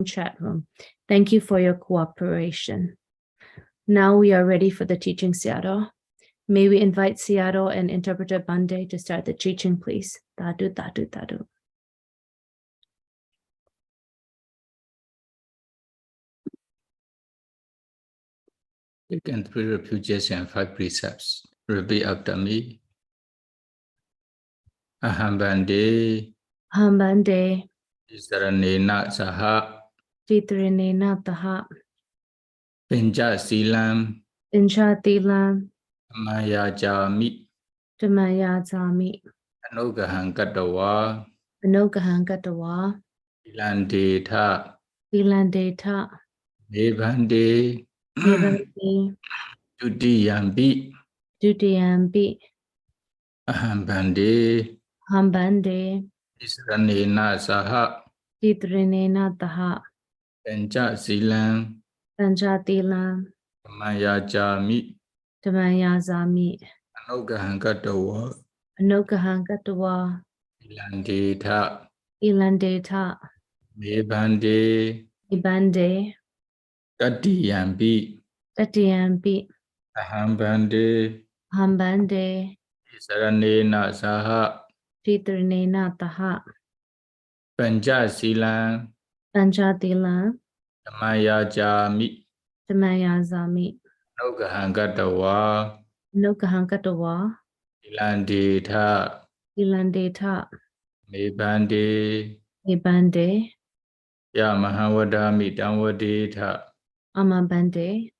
chat room. Thank you for your cooperation. Now we are ready for the teaching, Sayadaw. May we invite Sayadaw and Interpreter Bande to start the teaching, please. Tadu, tadu, tadu. You can 3 refuges and 5 precepts. Repeat after me. Aham Bande. Aham Bande. Isaranena Saha. Titrinena Taha. Pinja Silam. Incha Tilam. Maya Jami. Tamaya Zami. Anugahan Katawa. Anogahan Gatawa. Ilandeta. Ilandeta. Devande. Devandi. Tudiyambi. Dudiyambi. Aham Bande. Aham Bande. Isaranena Saha. Titrinena Taha. Pinja Silam. Pancha Tilam. Maya Jami. Tamaya Zami. Anugahan Katawa. Anogahan Gatawa. Ilandeta. Ilandeta. Devande. Ibande. Tatiyambi. Tatiyambi. Aham Bande. Aham Bande. Isaranena Saha. Titrinena Taha. Panja Silam. Pancha Tilam. Maya Jami. Tamaya Zami. Anugahan Katawa. Anogahan Gatawa. Ilandeta. Ilandeta. Mebande. Ibande. Yamahawadami Damwadeta. Amabande.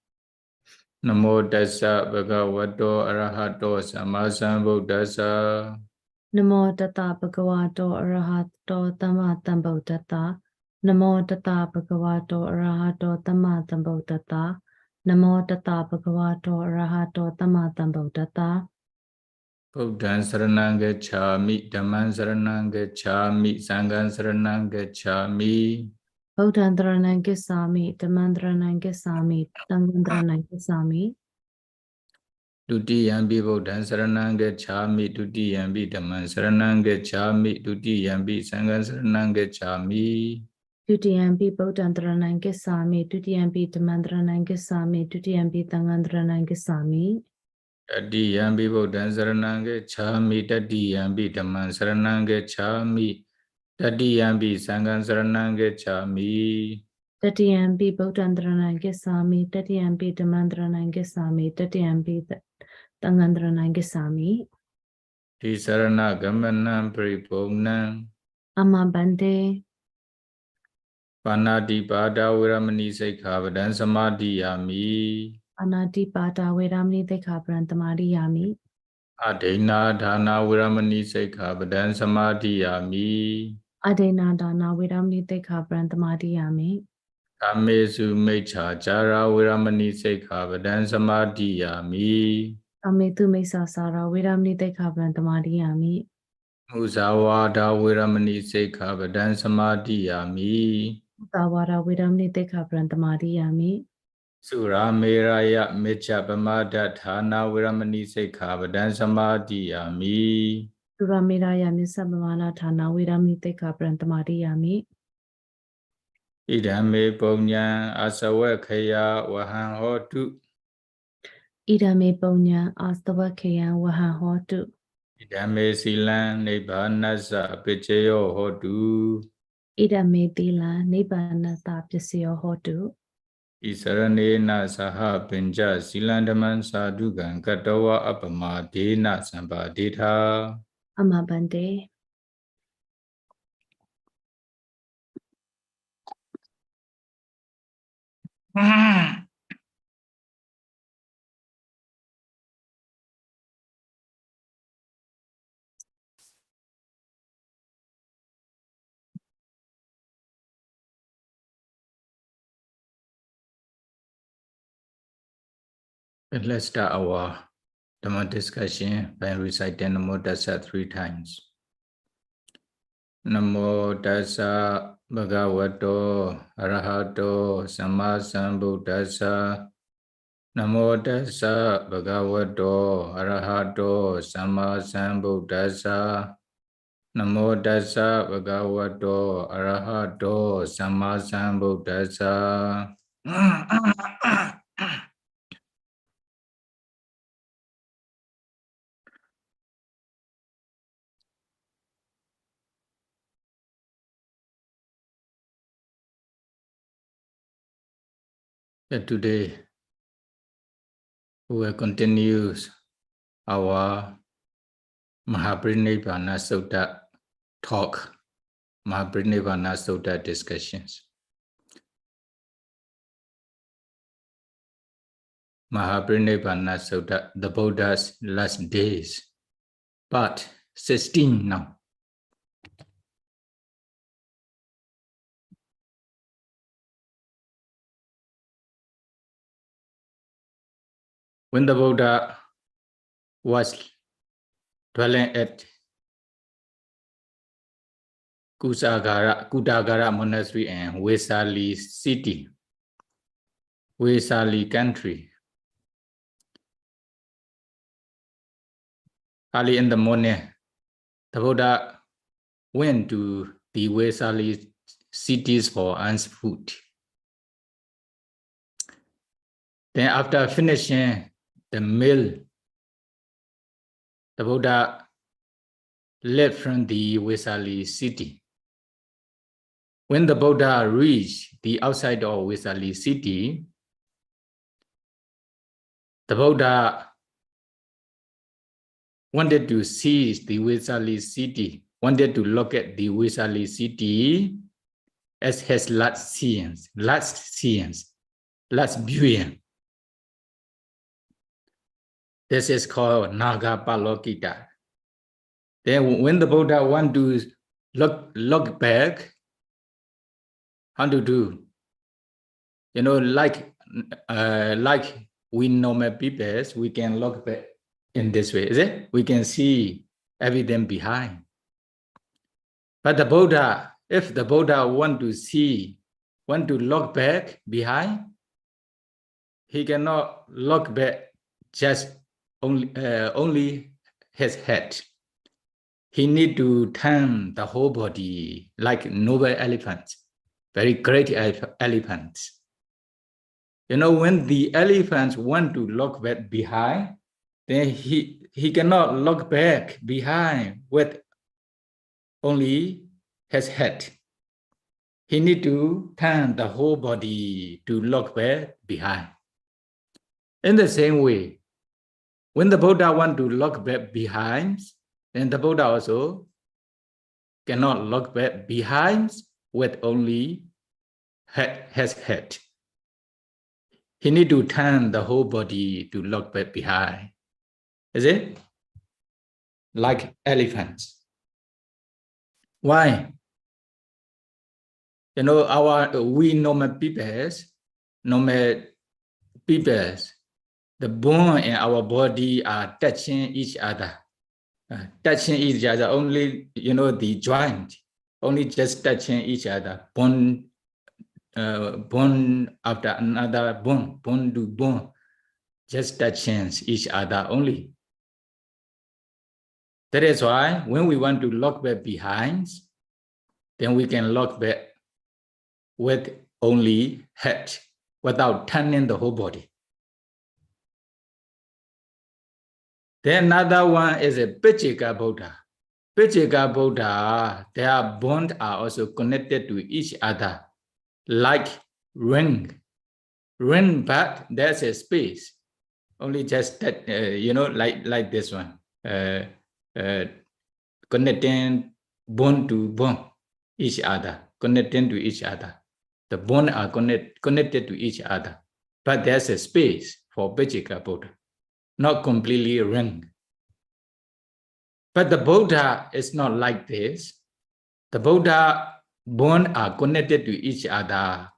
Namo Tassa Bhagavato Arahato Sammasambuddhassa. Namo Tata Bhagavato Arahato Tammasambuddhassa. Namo Tata Bhagavato Arahato Tammasambuddhassa. Namo Tata Bhagavato Arahato Tammasambuddhassa. Buddhaṃ saranang gacchāmi, Dhammāṃ saranang gacchāmi, Sanghaṃ saranang gacchāmi. Buddhaṃ Dharanang Gacchāmi, Dhammāṃ Dharanang Gacchāmi, Sanghāṃ Dharanang Gacchāmi. Dutiyampi Buddhaṃ saranang gacchāmi, Dutiyampi Dhammāṃ saranang gacchāmi, Dutiyampi Sanghaṃ saranang gacchāmi. Dutiyampi Buddhaṃ Dharanang Gacchāmi, Dutiyampi Dhammāṃ Dharanang Gacchāmi, Dutiyampi Sanghāṃ Dharanang Gacchāmi. Tatiyampi Buddhaṃ saranang gacchāmi, Tatiyampi Dhammāṃ saranang gacchāmi, Tatiyampi Sanghaṃ saranang gacchāmi. Tatiyampi Buddhaṃ Dharanang Gacchāmi, Tatiyampi Dhammāṃ Dharanang Gacchāmi, Tatiyampi Sanghāṃ Dharanang Gacchāmi. Tisarana Gamanam Paripurnaṃ. Amabande. Panati Pada Viramani Sikkhapadam Samadhiyami. Anati Pata Veramani Sikkhapadam Samadhiyami. Adena Dana Viramani Sikkhapadam Samadhiyami. Adena Dana Veramani Sikkhapadam Samadhiyami. Kamesu Mecchācara Viramani Sikkhapadam Samadhiyami. Ametu Mesa Sara Veramani Sikkhapadam Samadhiyami. Musavada Viramani Sikkhapadam Samadhiyami. Tawara Veramani Sikkhapadam Samadhiyami. Surameraya Mecchapamada Thana Viramani Sikkhapadam Samadhiyami. Suramiraya Misabhavana Thana Veramani Sikkhapadam Samadhiyami. Idame Punya Asawakaya Wahan Hotu. Idame Punya Astavakhaya Wahan Hotu. Idame Silan Nibbānassa Picayo Hotu. Idame Tila Nibbāna Sapyasya Hotu. Isaranena Saha Pinja Silandaman Sadhugan Katawa Apamadena Sampaditha. Amabande. Let's start our Dhamma discussion by reciting Namo Tassa 3 times. Namo Tassa Bhagavato Arahato Sammasambuddhassa. Namo Tassa Bhagavato Arahato Sammasambuddhassa. Namo tassa bhagavato arahato samma sambuddhassa. Today we will continue our Mahāparinibbāna Sutta talk, Mahāparinibbāna Sutta discussions. Mahāparinibbāna Sutta, the Buddha's last days, part 16 now. When the Buddha was dwelling at Kutagara monastery and Vesali city, Vesali country, early in the morning, the Buddha went to the Vesali cities for food. Then after finishing the meal, the Buddha left from the Vesali city. When the Buddha reached the outside of Vesali city, the Buddha wanted to see the Vesali city, wanted to look at the Vesali city as his last viewing. This is called Nagapalokita. Then when the Buddha want to look back, how to do? You know, like we normal people, we can look back in this way, is it? We can see everything behind. But the Buddha, if the Buddha want to look back behind, he cannot look back just only his head. He need to turn the whole body like noble elephants, very great elephants. You know, when the elephants want to look back behind, then he cannot look back behind with only his head. He need to turn the whole body to look back behind. In the same way, when the Buddha want to look back behind, then the Buddha also cannot look back behind with only his head. He need to turn the whole body to look back behind. Is it? Like elephants. Why? You know, we normal peoples, the bone in our body are touching each other. Only, you know, the joint, only just touching each other. Bone after another bone to bone, just touching each other only. That is why when we want to look back behind, then we can look back with only head, without turning the whole body. Then another one is a Pachika Buddha. Pachika Buddha, their bones are also connected to each other, like ring, but there's a space, only just that, you know, like this one, connecting bone to bone, each other, connecting to each other. The bones are connected to each other, but there's a space for Pachika Buddha, not completely ring. But the Buddha is not like this. The Buddha bones are connected to each other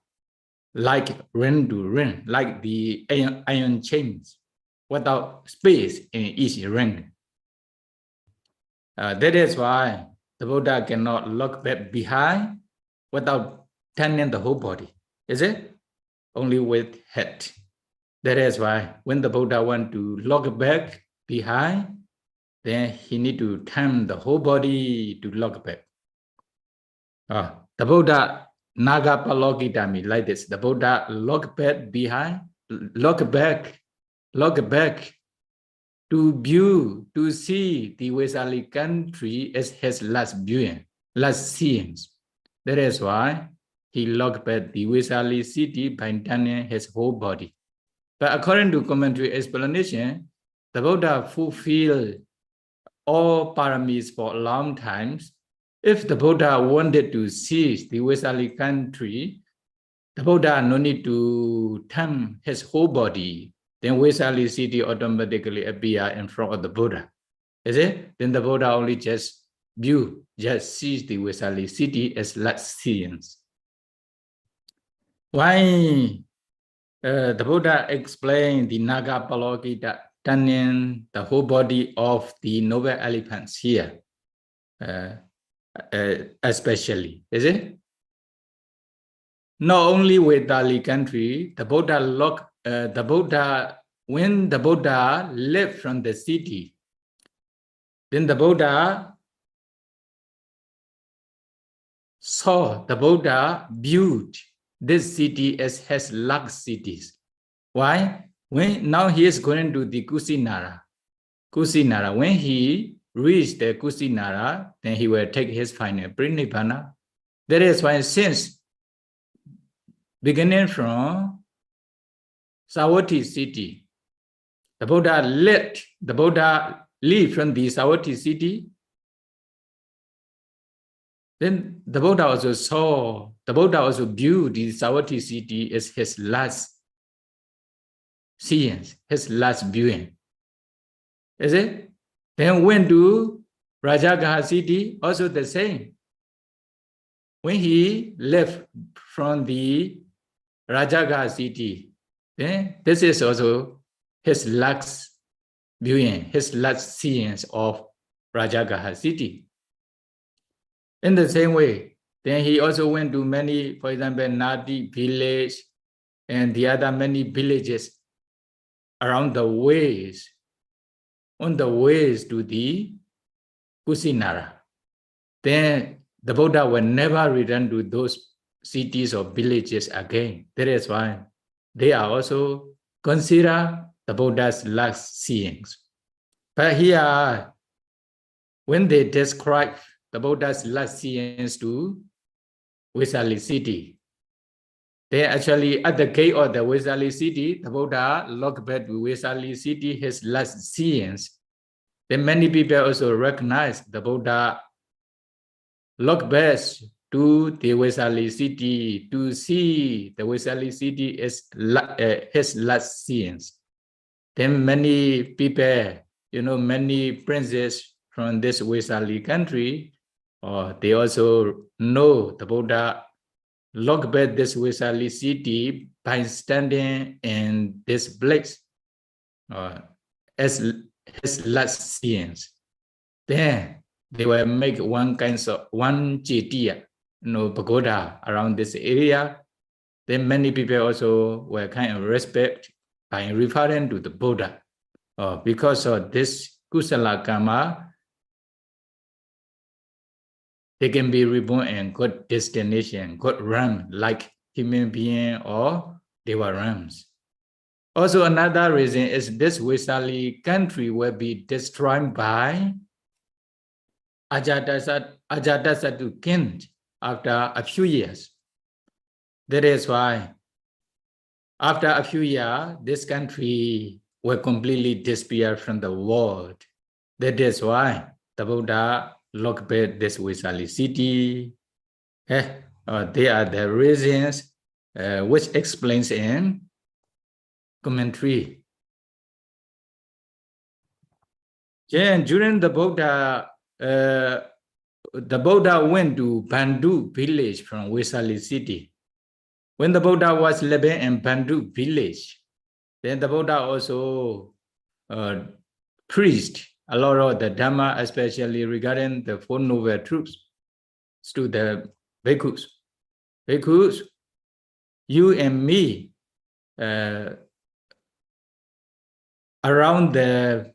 like ring to ring, like the iron chains, without space in each ring. That is why the Buddha cannot look back behind without turning the whole body. Is it? Only with head. That is why when the Buddha want to look back behind, then he need to turn the whole body to look back. The Buddha Nagapalokitami like this. The Buddha look back behind, look back to view, to see the Vesali country as his last viewing, last seeing. That is why he looked back the Vesali city by turning his whole body. But according to commentary explanation, the Buddha fulfilled all paramis for a long time. If the Buddha wanted to see the Vesali country, the Buddha no need to turn his whole body. Then Vesali city automatically appear in front of the Buddha. Is it? Then the Buddha only just sees the Vesali city as last seeings. Why the Buddha explained the Nagapalokita turning the whole body of the noble elephants here, especially, is it? Not only with Dali country, the Buddha when the Buddha left from the city, then the Buddha viewed this city as his last cities. Why? Now he is going to the Kusinara. When he reached the Kusinara, then he will take his final Parinibbāna. That is why since beginning from Savatthi city, the Buddha leave from the Savatthi city. Then the Buddha also viewed the Savatthi city as his last seeing, his last viewing. Is it? Then went to Rajagaha city, also the same. When he left from the Rajagaha city, then this is also his last viewing, his last seeing of Rajagaha city. In the same way, then he also went to many, for example, Nadi village and the other many villages around the ways, on the ways to the Kusinara. Then the Buddha will never return to those cities or villages again. That is why they are also considered the Buddha's last seeings. But here, when they describe the Buddha's last seeings to Vesali city, they actually at the gate of the Vesali city, the Buddha looked back to Vesali city, his last seeings. Then many people also recognize the Buddha looked back to the Vesali city to see the Vesali city as his last seeings. Then many people, many princes from this Vesali country, they also know the Buddha looked back this Vesali city by standing in this place as his last seeings. Then they will make one jetiya, pagoda around this area. Then many people also will kind of respect by referring to the Buddha. Because of this kusala karma, they can be reborn in good destination, good realm, like human being or deva realms. Also, another reason is this Vesali country will be destroyed by Ajatasattu king after a few years. That is why after a few years, this country will completely disappear from the world. That is why the Buddha looked back this Vesali city. They are the reasons which explains in commentary. And during the Buddha went to Bandhu village from Vesali city. When the Buddha was living in Bandhu village, then the Buddha also preached a lot of the Dhamma, especially regarding the Four Noble Truths to the bhikkhus. Bhikkhus, you and me, around the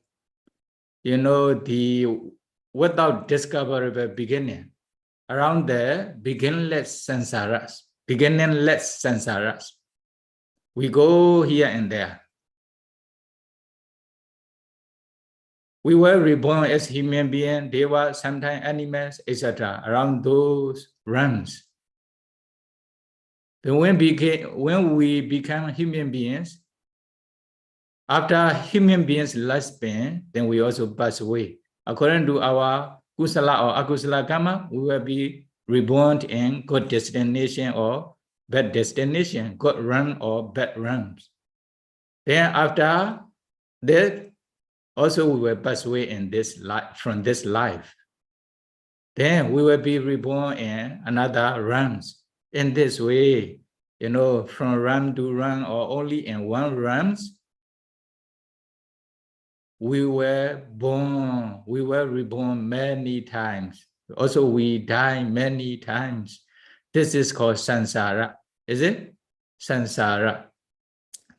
you know, without discoverable beginning, around there, beginningless samsaras. We go here and there. We were reborn as human beings, they were sometimes animals, etc. around those realms. Then when we become human beings, after human beings' lifespan, then we also pass away. According to our kusala or akusala karma, we will be reborn in good destination or bad destination, good realm or bad realms. Then after that, also we will pass away in this life, from this life. Then we will be reborn in another realms. In this way, you know, from realm to realm or only in one realms, we were reborn many times. Also, we die many times. This is called samsara. Is it? Samsara.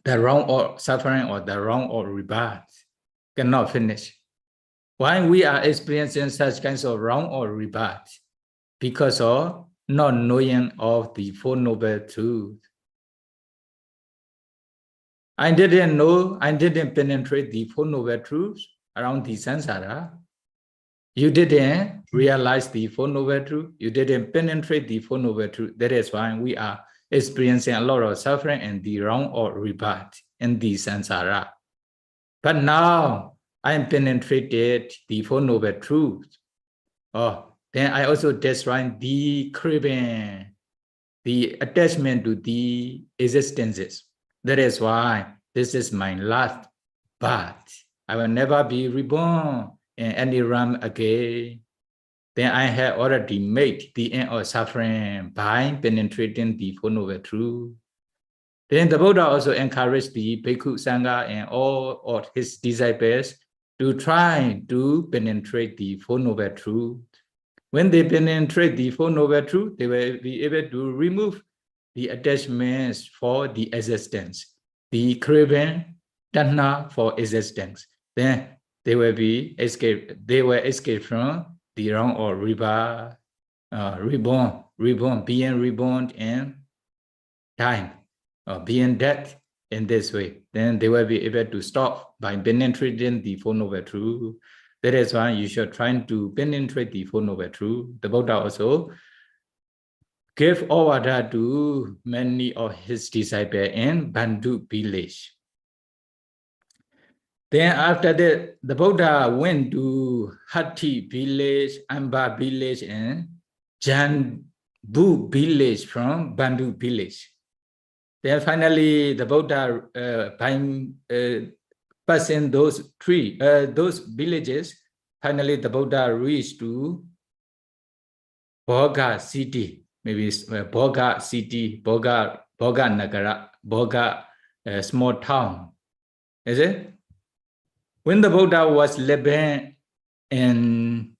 The wrong or suffering or the wrong or rebirth cannot finish. Why we are experiencing such kinds of wrong or rebirth? Because of not knowing of the Four Noble Truths. I didn't know, I didn't penetrate the Four Noble Truths around the samsara. You didn't realize the Four Noble Truths. You didn't penetrate the Four Noble Truths. That is why we are experiencing a lot of suffering and the wrong or rebirth in the samsara. But now I am penetrated the Four Noble Truths. Oh, then I also destroy the craving, the attachment to the existences. That is why this is my last birth. I will never be reborn in any realm again. Then I have already made the end of suffering by penetrating the Four Noble Truths. Then the Buddha also encouraged the Bhikkhu Sangha and all of his disciples to try to penetrate the Four Noble Truths. When they penetrate the Four Noble Truths, they will be able to remove the attachments for the existence, the craving, tanha for existence. Then they will be escape. They will escape from the wrong or rebirth, being reborn in time, or being dead in this way. Then they will be able to stop by penetrating the Four Noble Truths. That is why you should try to penetrate the Four Noble Truths. The Buddha also gave order to many of his disciples in Bandu village. Then after that, the Buddha went to Hatti village, Amba village, and Jambu village from Bandu village. Then finally, the Buddha, by passing those villages, finally the Buddha reached to Bhoga city, maybe Bhoga city, Bhoga Nagara, Bhoga small town. Is it? When the Buddha was living in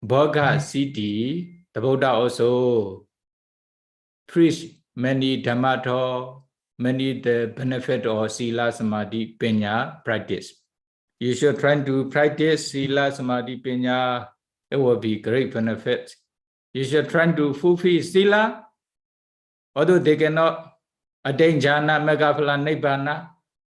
Bhoga city, the Buddha also preached many Dhamma talk, many the benefit of Sila Samadhi Panya practice. You should try to practice Sila Samadhi Panya. It will be great benefit. You should try to fulfill Sila, although they cannot attain Jhana, Megaphala, Nibbana.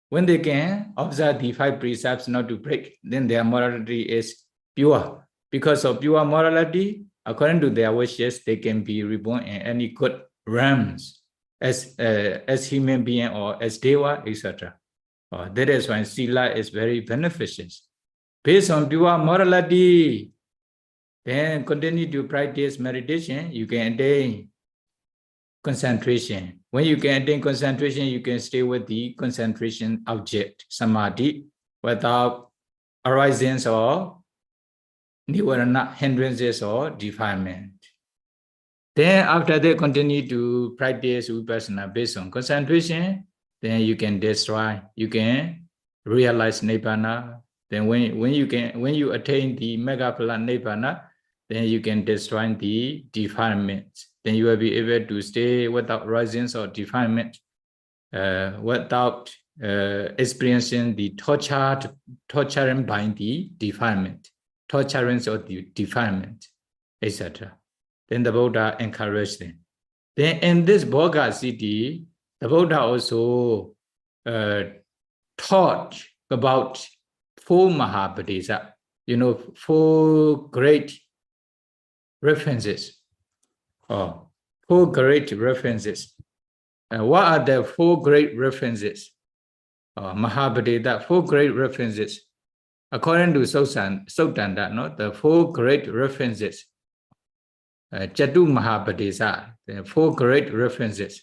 When they can observe the 5 precepts not to break, then their morality is pure. Because of pure morality, according to their wishes, they can be reborn in any good realms as human being or as deva, etc. That is why Sila is very beneficial. Based on pure morality, then continue to practice meditation, you can attain concentration. When you can attain concentration, you can stay with the concentration object, samadhi, without arisings or nivarana, hindrances or defilement. Then after that, continue to practice vipassana based on concentration, then you can destroy, you can realize nibbana. Then when you attain the megaphala nibbana, then you can destroy the defilements. Then you will be able to stay without risings or defilement, without experiencing the torturing by the defilement, torturance or the defilement, etc. Then the Buddha encouraged them. Then in this Bhoga city, the Buddha also taught about 4 Mahāparinibbāna, 4 great references. 4 great references. What are the 4 great references? Mahāparinibbāna, 4 great references. According to Suttanta, the 4 great references. Chatu Mahāparinibbāna, the 4 great references.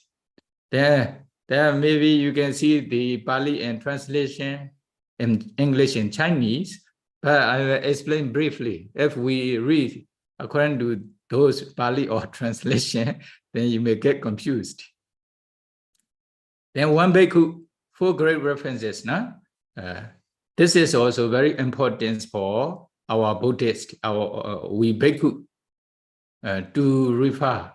There maybe you can see the Pali and translation in English and Chinese, but I will explain briefly. If we read according to those Pali or translation, then you may get confused. Then 1 bhikkhu, 4 great references. This is also very important for our Buddhist, we bhikkhu, to refer.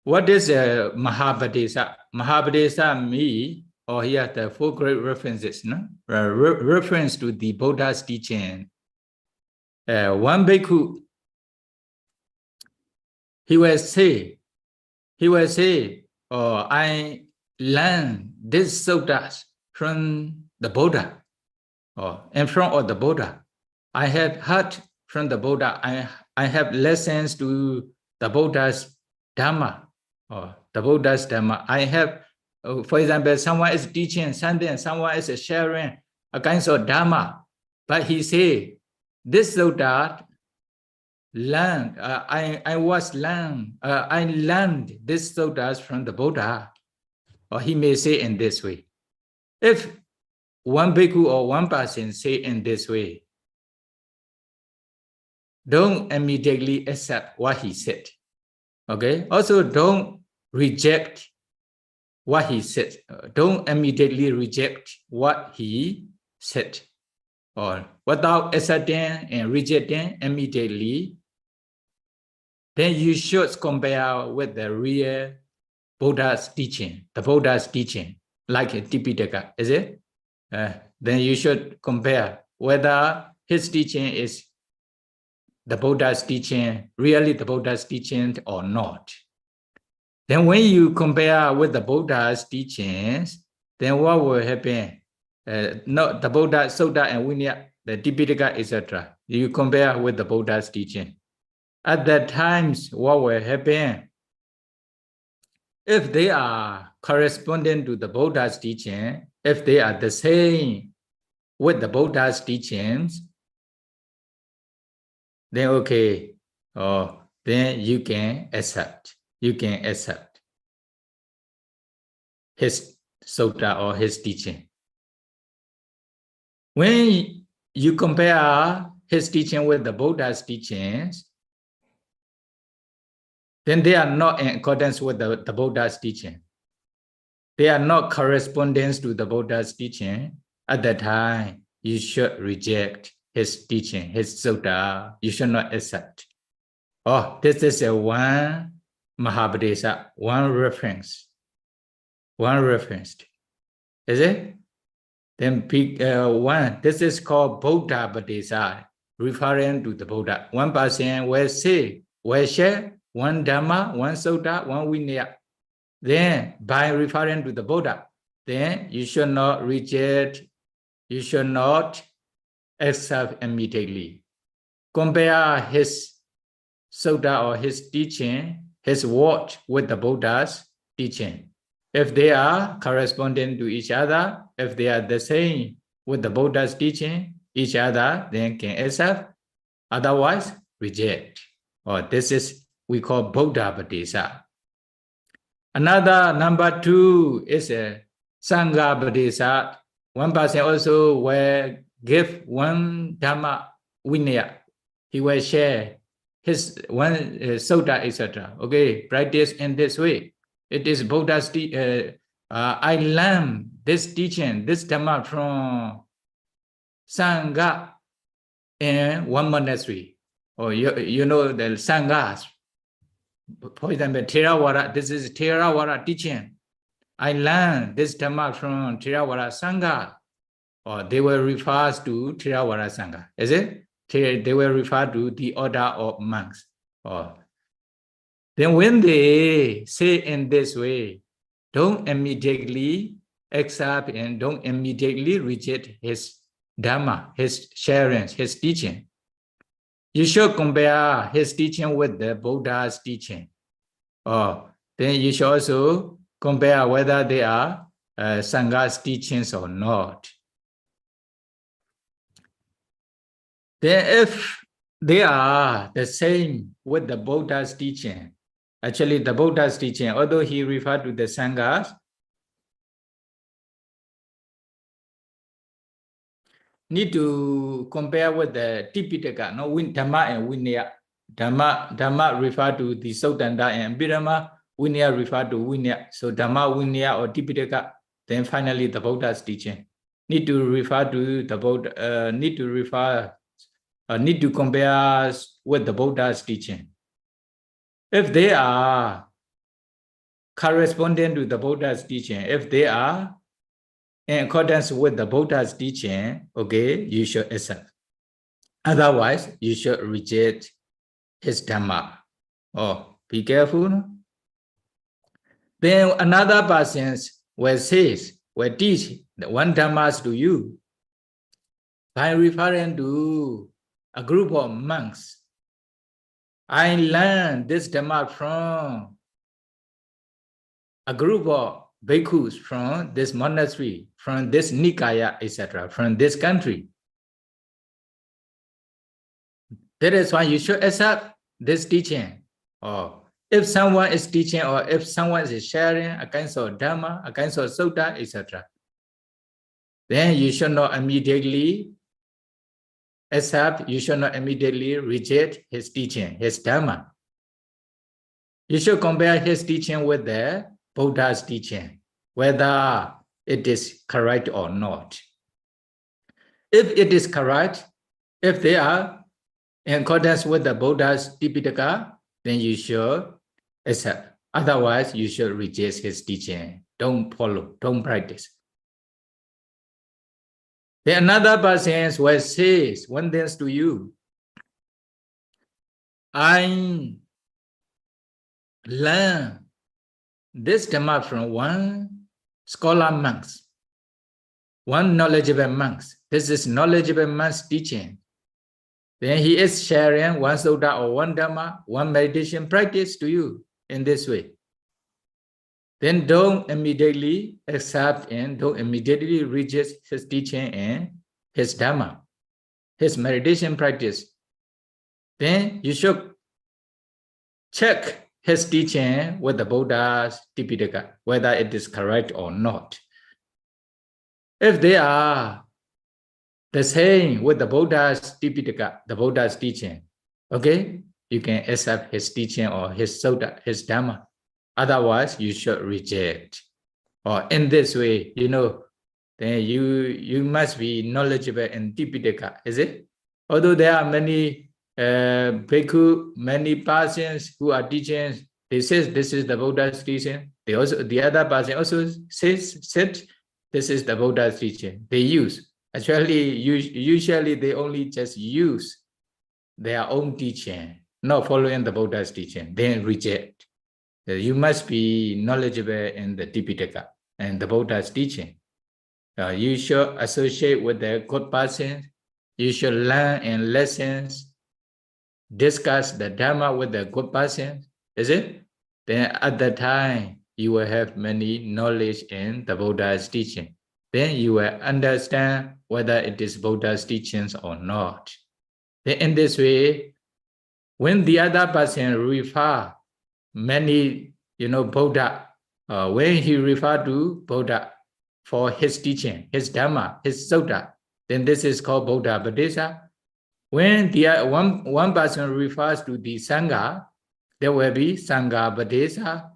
What is Mahāparinibbāna? Mahāparinibbāna means, or here the 4 great references, reference to the Buddha's teaching. 1 bhikkhu, he will say, I learned this suttas from the Buddha, or in front of the Buddha. I have heard from the Buddha. I have lessons to the Buddha's Dhamma, or the Buddha's Dhamma. I have, for example, someone is teaching something, someone is sharing a kind of Dhamma, but he say, this sutta learned, I learned this suttas from the Buddha, or he may say in this way. If 1 bhikkhu or 1 person say in this way, don't immediately accept what he said. Okay. Also, don't reject what he said. Don't immediately reject what he said, or without accepting and rejecting immediately. Then you should compare with the real Buddha's teaching, the Buddha's teaching, like Tipitaka, is it? Then you should compare whether his teaching is the Buddha's teaching, really the Buddha's teaching or not. Then when you compare with the Buddha's teachings, then what will happen? Not the Buddha, Sutta and Vinaya, the Tipitaka, etc. You compare with the Buddha's teaching. At that times, what will happen? If they are corresponding to the Buddha's teaching, if they are the same with the Buddha's teachings, then okay, then you can accept his sutta or his teaching. When you compare his teaching with the Buddha's teachings, then they are not in accordance with the Buddha's teaching. They are not corresponding to the Buddha's teaching. At that time, you should reject his teaching, his sutta. You should not accept. This is a 1 Mahāparinibbāna, 1 reference. 1 reference. Is it? Then pick 1. This is called Buddha Padesa, referring to the Buddha. 1 person will say, will share 1 Dhamma, 1 Sutta, 1 Vinaya. Then by referring to the Buddha, then you should not reject, you should not accept immediately. Compare his sutta or his teaching, his word with the Buddha's teaching. If they are corresponding to each other, if they are the same with the Buddha's teaching, each other, then can accept, otherwise reject. This is, we call Buddha Padesa. Another number 2 is a Sangha Padesa. 1 person also will give 1 Dhamma Vinaya. He will share his 1 sutta, etc. Okay, practice in this way. It is Buddha's I learned this teaching, this Dhamma from Sangha in 1 monastery. You know the Sanghas. For example, Theravada, this is Theravada teaching. I learned this Dhamma from Theravada Sangha, or they will refer to Theravada Sangha, is it? They will refer to the order of monks. Or then when they say in this way, don't immediately accept and don't immediately reject his Dhamma, his sharings, his teaching. You should compare his teaching with the Buddha's teaching. Or then you should also compare whether they are Sangha's teachings or not. Then if they are the same with the Buddha's teaching, actually the Buddha's teaching, although he referred to the Sanghas, need to compare with the Tipitaka, no, Dhamma and Vinaya. Dhamma refer to the Sautanta and Abhidhamma, Vinaya refer to Vinaya. So Dhamma, Vinaya or Tipitaka, then finally the Buddha's teaching. Need to refer to the Buddha, need to compare with the Buddha's teaching. If they are corresponding to the Buddha's teaching, if they are in accordance with the Buddha's teaching, okay, you should accept. Otherwise, you should reject his Dhamma. Oh, be careful. Then another person will teach the one Dhammas to you by referring to a group of monks. I learned this Dhamma from a group of bhikkhus from this monastery, from this Nikaya, etc., from this country. That is why you should accept this teaching. Or if someone is teaching or if someone is sharing a kind of Dhamma, a kind of Sutta, etc., then you should not immediately accept, you should not immediately reject his teaching, his Dhamma. You should compare his teaching with the Buddha's teaching, whether it is correct or not. If it is correct, if they are in accordance with the Buddha's Tipitaka, then you should accept. Otherwise, you should reject his teaching. Don't follow, don't practice. Then another person will say one thing to you. I learned this Dhamma from one scholar monks, one knowledgeable monks. This is knowledgeable monk's teaching. Then he is sharing one Sutta or one Dhamma, one meditation practice to you in this way. Then don't immediately accept and don't immediately reject his teaching and his Dhamma, his meditation practice. Then you should check his teaching with the Buddha's Tipitaka, whether it is correct or not. If they are the same with the Buddha's Tipitaka, the Buddha's teaching, okay, you can accept his teaching or his Sutta, his Dhamma. Otherwise, you should reject. Or in this way, you know, then you must be knowledgeable in Tipitaka, is it? Although there are many bhikkhu, many persons who are teaching, they say this is the Buddha's teaching. They also, the other person also said this is the Buddha's teaching. They use. Actually, usually they only just use their own teaching, not following the Buddha's teaching, then reject. You must be knowledgeable in the Tipitaka and the Buddha's teaching. You should associate with the good person. You should learn and lessons, discuss the Dhamma with the good person, is it? Then at that time, you will have many knowledge in the Buddha's teaching. Then you will understand whether it is Buddha's teachings or not. Then in this way, when the other person refer many, Buddha, when he refer to Buddha for his teaching, his Dhamma, his Sutta, then this is called Buddha Padesa. When the one person refers to the Sangha, there will be Sangha Padesa.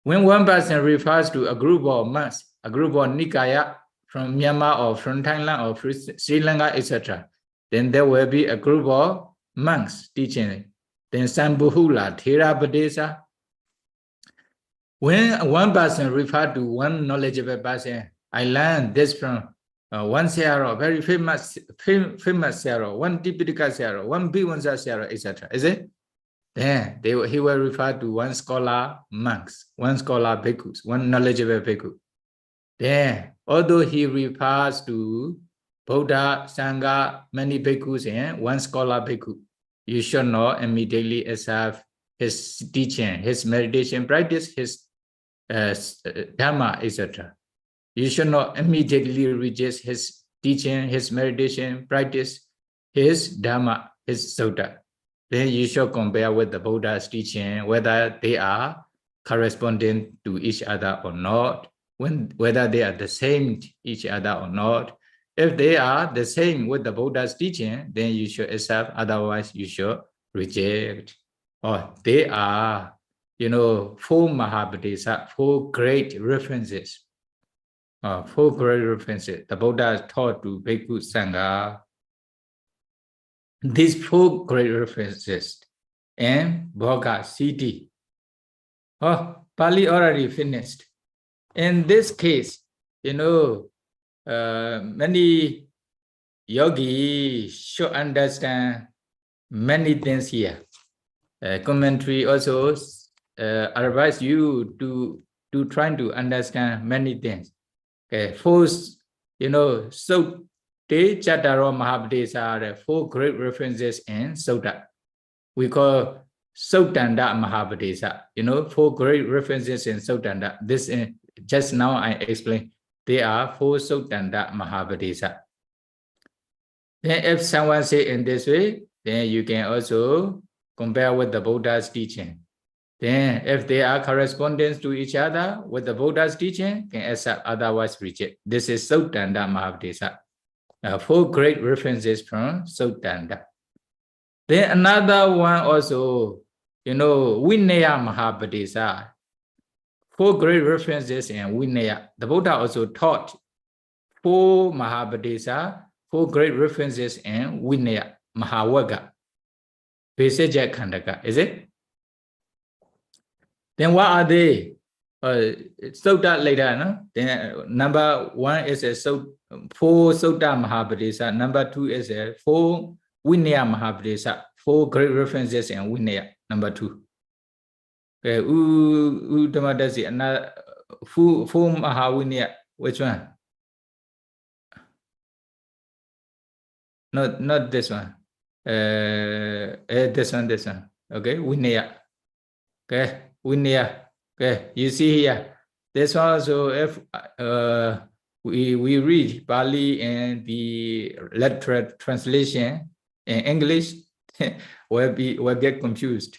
When one person refers to a group of monks, a group of Nikaya from Myanmar or from Thailand or from Sri Lanka, etc., then there will be a group of monks teaching. Then Sambhula, Thera Padesa. When one person referred to one knowledgeable person, I learned this from one Sayadaw, very famous Sayadaw, one Tipitaka Sayadaw, one Bhikkhu Sayadaw, etc. Is it? Then he will refer to one scholar monks, one scholar bhikkhus, one knowledgeable bhikkhu. Then, although he refers to Buddha, Sangha, many bhikkhus, and one scholar bhikkhu, you should not immediately accept his teaching, his meditation practice, his Dhamma, etc. You should not immediately reject his teaching, his meditation practice, his Dhamma, his Sutta. Then you should compare with the Buddha's teaching, whether they are corresponding to each other or not, whether they are the same each other or not. If they are the same with the Buddha's teaching, then you should accept, otherwise you should reject. Or they are, four Mahāparinibbāna, four great references. Four great references. The Buddha taught to Bhikkhu Sangha. These four great references and Bhoga Siddhi. Pali already finished. In this case, many yogis should understand many things here. Commentary also advise you to try to understand many things. Okay, first, so Te Chattaro Mahāparinibbāna are the four great references in Sutta. We call Suttanda Mahāparinibbāna. Four great references in Suttanda. This just now I explained. They are four Suttanda Mahāparinibbāna. Then if someone say in this way, then you can also compare with the Buddha's teaching. Then if they are corresponding to each other with the Buddha's teaching, can accept, otherwise reject. This is Suttanda Mahāparinibbāna. Four great references from Suttanda. Then another one also, Vinaya Mahāparinibbāna. Four great references in Vinaya. The Buddha also taught four Mahāparinibbāna, four great references in Vinaya, Mahāvagga, Veseja Khandaka, is it? Then what are they? Sutta later, no? Then number one is four Sutta Mahāparinibbāna. Number two is four Vinaya Mahāparinibbāna. Four great references in Vinaya. Number two. Okay, Udhamadasi, another four Mahavinaya. Which one? Not this one. This one. Okay, Vinaya. Okay, Vinaya. Okay, you see here. This one also, if we read Pali and the literal translation in English, will get confused.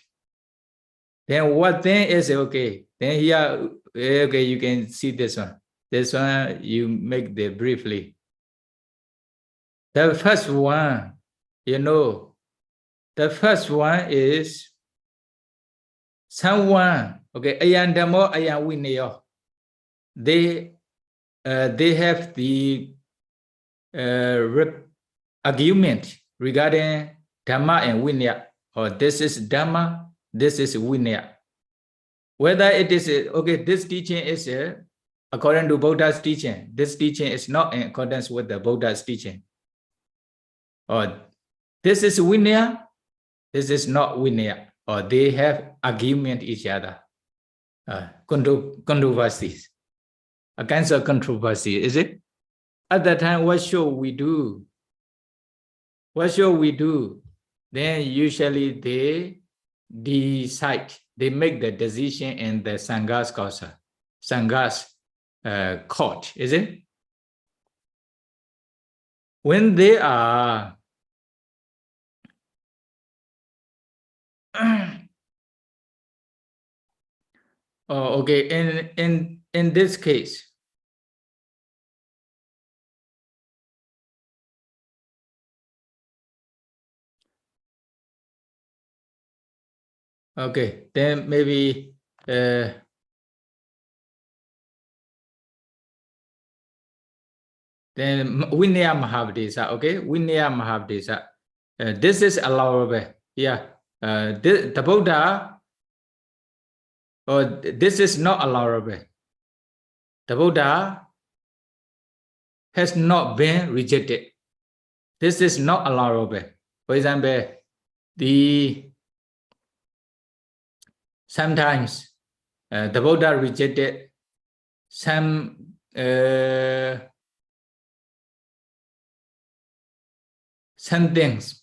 Then what then is okay? Then here, okay, you can see this one. This one you make the briefly. The first one, the first one is someone, okay, ayandamo ayawineyo. They have the argument regarding Dhamma and Vinaya, or this is Dhamma, this is Vinaya. Whether it is, okay, this teaching is according to Buddha's teaching, this teaching is not in accordance with the Buddha's teaching. Or this is Vinaya, this is not Vinaya, or they have argument each other, controversies, against a controversy, is it? At that time, what should we do? What should we do? Then usually they decide, they make the decision in the Sangha's causa, Sangha's court, is it? When they are okay, in this case, okay, then maybe then Vinaya Mahāparinibbāna, okay, Vinaya Mahāparinibbāna. This is allowable. Yeah, the Buddha or this is not allowable. The Buddha has not been rejected. This is not allowable. For example, sometimes the Buddha rejected some things.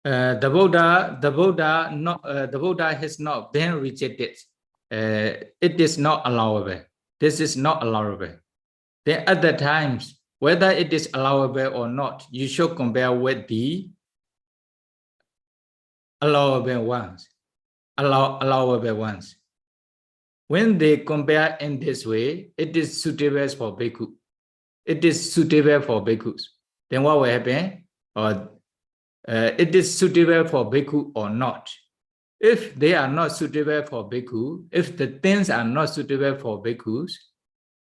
The Buddha has not been rejected. It is not allowable. This is not allowable. Then at the times, whether it is allowable or not, you should compare with the allowable ones. Allowable ones. When they compare in this way, it is suitable for bhikkhu. It is suitable for bhikkhus. Then what will happen? It is suitable for bhikkhu or not. If they are not suitable for bhikkhu, if the things are not suitable for bhikkhus,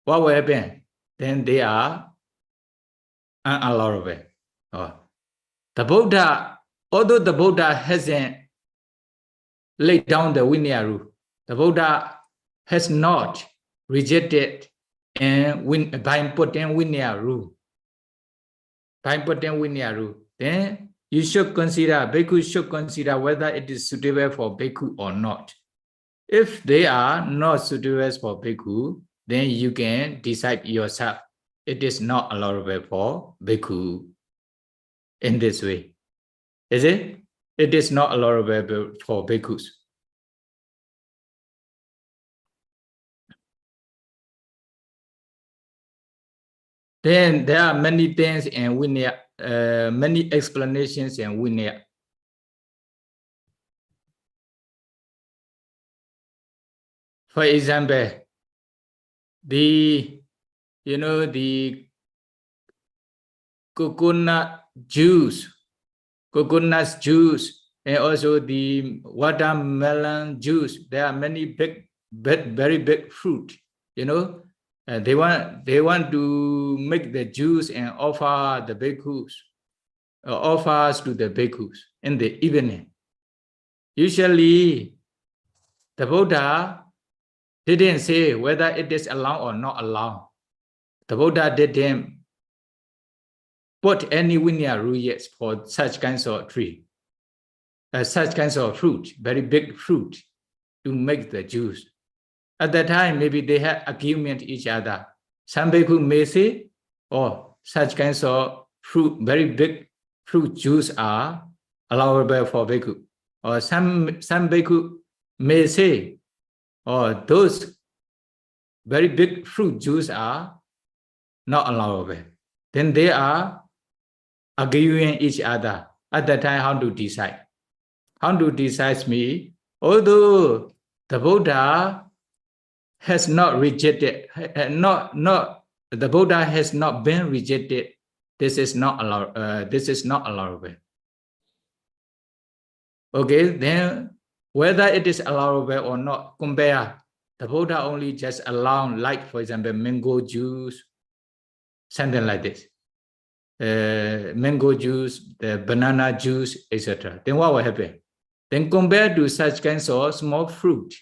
what will happen? Then they are unallowable. The Buddha, although the Buddha hasn't laid down the Vinaya rule, the Buddha has not rejected by putting Vinaya rule. By putting Vinaya rule, then you should consider, bhikkhu should consider whether it is suitable for bhikkhu or not. If they are not suitable for bhikkhu, then you can decide yourself. It is not allowable for bhikkhu in this way. Is it? It is not allowable for bhikkhus. Then there are many things in Vinaya, many explanations in Vinaya. For example, the coconut juice, and also the watermelon juice. There are many very big fruit. They want to make the juice and offer the bhikkhus, offers to the bhikkhus in the evening. Usually, the Buddha didn't say whether it is allowed or not allowed. The Buddha didn't put any Vinaya rule yet for such kinds of tree, such kinds of fruit, very big fruit, to make the juice. At that time, maybe they had argument each other. Some bhikkhu may say, such kinds of fruit, very big fruit juice are allowable for bhikkhu. Or some bhikkhu may say, those very big fruit juice are not allowable. Then they are arguing each other. At that time, how to decide? How to decide me? Although the Buddha has not rejected, the Buddha has not been rejected, this is not allowed. This is not allowable. Okay, then whether it is allowable or not, compare. The Buddha only just allowed, like for example, mango juice, something like this. Mango juice, the banana juice, etc. Then what will happen? Then compared to such kinds of small fruit,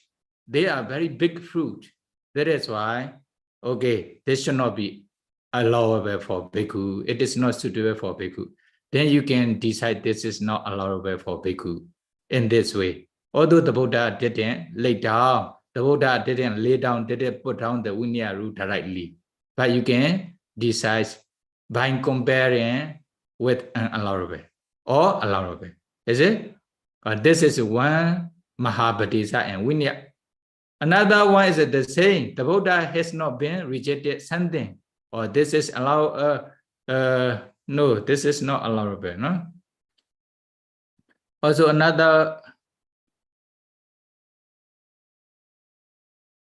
they are very big fruit. That is why, this should not be allowable for bhikkhu. It is not suitable for bhikkhu. Then you can decide this is not allowable for bhikkhu in this way. Although the Buddha didn't lay down, didn't put down the Vinaya rule directly. But you can decide by comparing with an allowable or allowable. Is it? This is one Mahāparinibbāna and Vinaya. Another one is the same. The Buddha has not been rejected something, or this is allowed. No, this is not allowable. No. Also another.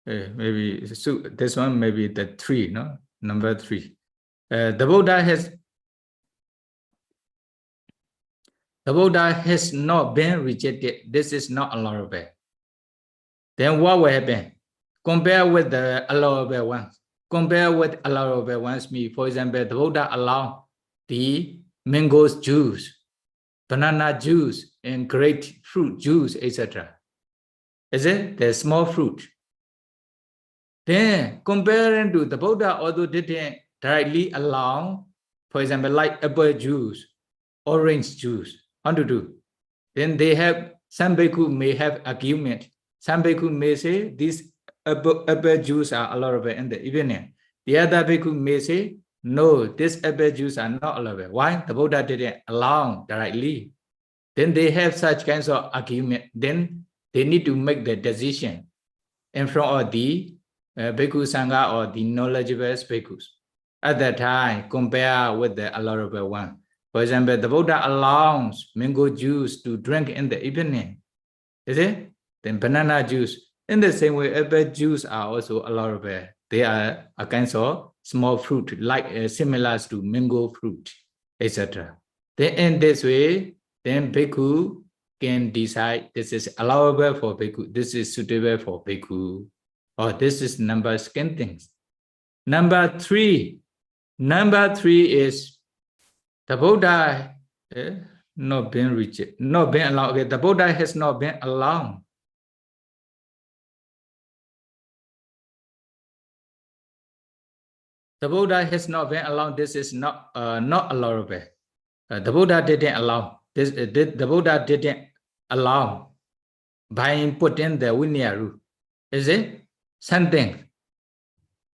Maybe so this one may be the 3. No, number 3. The Buddha has not been rejected. This is not allowable. Then what will happen? compare with the allowable ones. Compare with allowable ones means, for example, the Buddha allowed the mango juice, banana juice, and grapefruit juice, etc. Is it? The small fruit. Then, comparing to the Buddha, although didn't directly allow, for example, like apple juice, orange juice, how to do? Then they have, some bhikkhu may have argument. Some bhikkhu may say, these apple juice are allowable in the evening. The other bhikkhu may say, no, this apple juice are not allowable. Why? The Buddha didn't allow directly. Then they have such kinds of argument. Then they need to make the decision in front of the bhikkhu sangha or the knowledgeable bhikkhus. At that time, compare with the allowable one. For example, the Buddha allows mango juice to drink in the evening. Is it? Then banana juice. In the same way, apple juice are also allowable. They are a kind of small fruit, like similar to mango fruit, etc. Then in this way, then bhikkhu can decide this is allowable for bhikkhu, this is suitable for bhikkhu, or this is number second things. Number three is the Buddha not been rejected, not been allowed. Okay, the Buddha has not been allowed. The Buddha has not been allowed. This is not allowable. The Buddha didn't allow this. The Buddha didn't allow by putting the Vinaya rule. Is it something?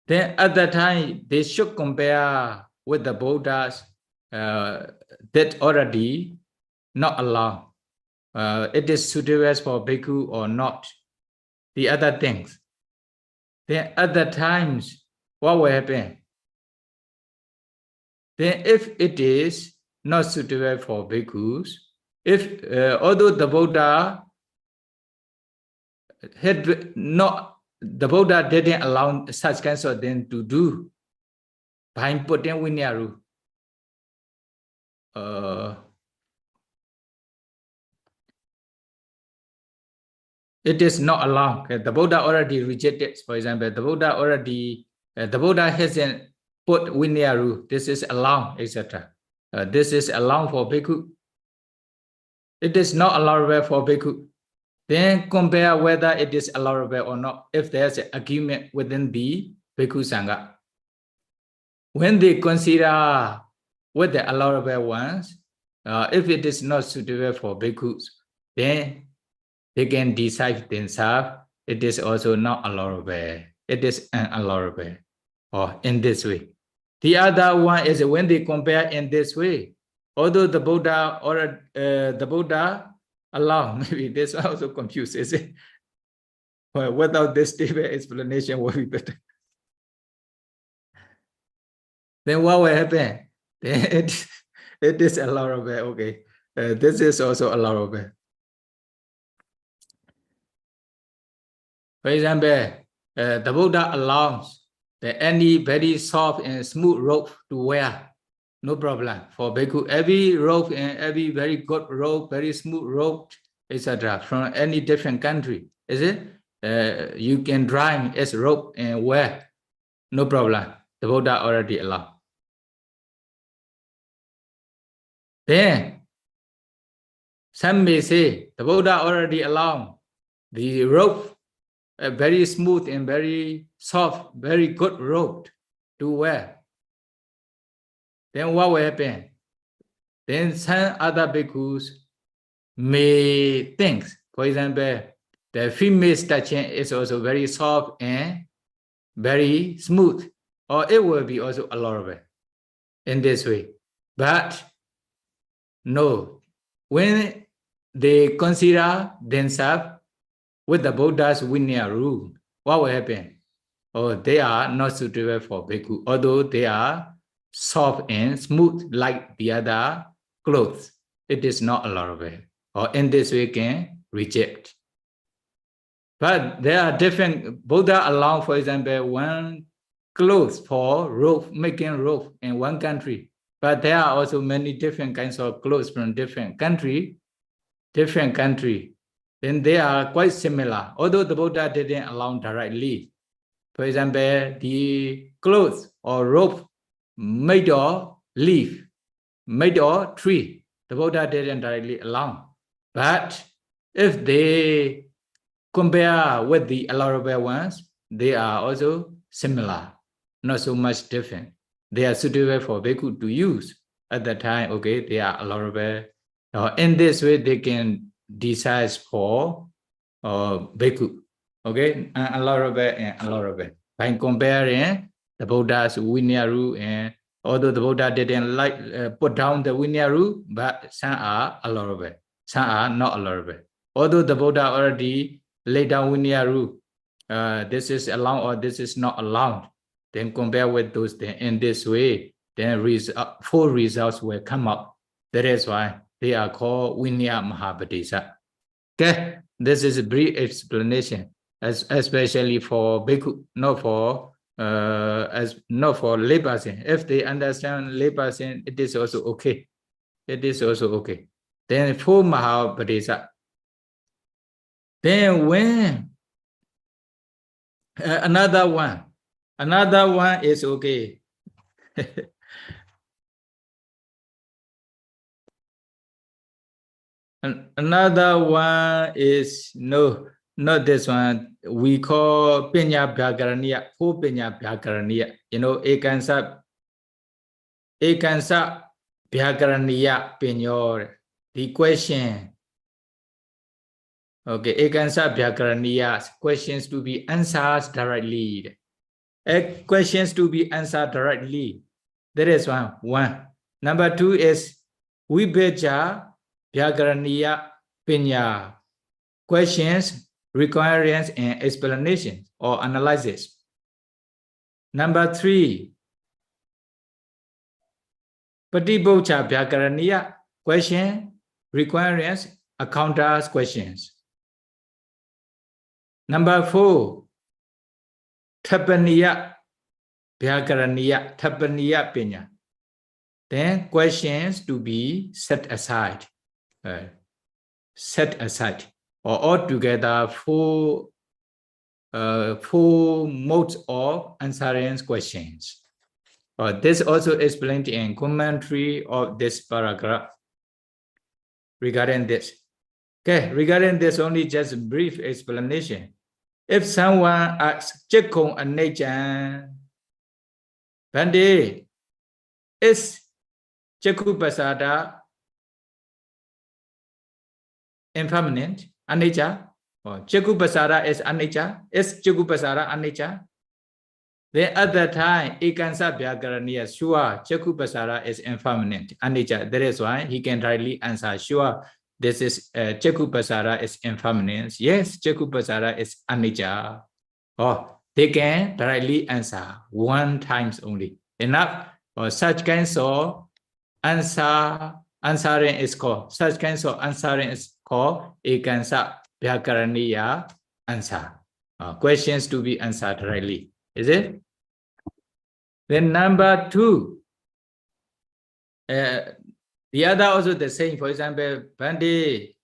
Then at that time they should compare with the Buddhas that already not allowed. It is suitable for bhikkhu or not. The other things. Then at the times, what will happen? Then if it is not suitable for bhikkhus, if although the Buddha had not, the Buddha didn't allow such kinds of things to do by putting Vinaya rule. It is not allowed. The Buddha already rejected. For example, the Buddha hasn't put Vinaya rule. This is allowed, etc. This is allowed for bhikkhu. It is not allowable for bhikkhu. Then compare whether it is allowable or not. If there's an argument within the bhikkhu sangha, when they consider with the allowable ones, if it is not suitable for bhikkhus, then they can decide themselves. It is also not allowable. It is unallowable, or in this way. The other one is when they compare in this way. Although the Buddha or the Buddha allow, maybe this one also confused, is it? Well, without this stable explanation, will be better. Then what will happen? Then it is allowable. Okay, this is also allowable. For example, the Buddha allows that any very soft and smooth robe to wear. No problem. For bhikkhu, every robe and every very good robe, very smooth robe, etc. from any different country, is it? You can dry as robe and wear. No problem. The Buddha already allowed. Then, some may say, the Buddha already allowed the robe, a very smooth and very soft, very good robe to wear. Then what will happen? Then some other bhikkhus may think, for example, the female touching is also very soft and very smooth, or it will be also allowable in this way. But no, when they consider themselves with the Buddha's Vinaya rule, what will happen? Oh, they are not suitable for bhikkhu, although they are soft and smooth like the other clothes. It is not allowable, or in this way can reject. But there are different, Buddha allow, for example, one clothes for robe, making robe in one country. But there are also many different kinds of clothes from different country. Then they are quite similar. Although the Buddha didn't allow directly, For example, the clothes or rope made of leaf, made of tree. The Buddha didn't directly allow. But if they compare with the allowable ones, they are also similar, not so much different. They are suitable for bhikkhu to use at the time. Okay, they are allowable. In this way, they can decide for bhikkhu. Okay, allowable and allowable. By comparing the Buddha's Vinaya rule, and although the Buddha didn't like put down the Vinaya rule, but some are allowable, some are not allowable. Although the Buddha already laid down Vinaya rule, this is allowed or this is not allowed, then compare with those things in this way, then full results will come up. That is why they are called Vinaya Mahāparinibbāna. Okay, this is a brief explanation, especially for bhikkhu, not for lay person. If they understand lay person, it is also okay. It is also okay. Then for Mahāparinibbāna, then when another one is okay. Another one is no, not this one. We call Pinya Bhakaraniya, full Pinya Bhakaraniya. You know, Ekansa Bhakaraniya Pinyor. The question. Okay, Ekansa Bhakaraniya, questions to be answered directly. Questions to be answered directly. That is one. Number two is Vibheja Bhakaraniya Pinya. Questions, requirements, and explanations or analysis. Number three, Patibhocha Bhakaraniya. Question, requirements, counters, questions. Number four, Thapaniya Bhakaraniya, Thapaniya Pinya. Then questions to be set aside. Set aside, or altogether four modes of answering questions. This also explained in commentary of this paragraph regarding this. Okay, regarding this, only just a brief explanation. If someone asks, Chekong Anicca, Bhante, is Chekupasada impermanent, anicca, or Chekupasada is anicca, is Chekupasada anicca? Then at that time, Ekansa Bhakaraniya, sure, Chekupasada is impermanent, anicca. That is why he can directly answer, sure, this is Chekupasada is impermanent. Yes, Chekupasada is anicca. Or they can directly answer one times only. Enough. Or such kinds of answering is called. Such kinds of answering is called Ekansa Bhakaraniya answer. Questions to be answered directly. Is it? Then number two, the other also the same. For example, Bhante,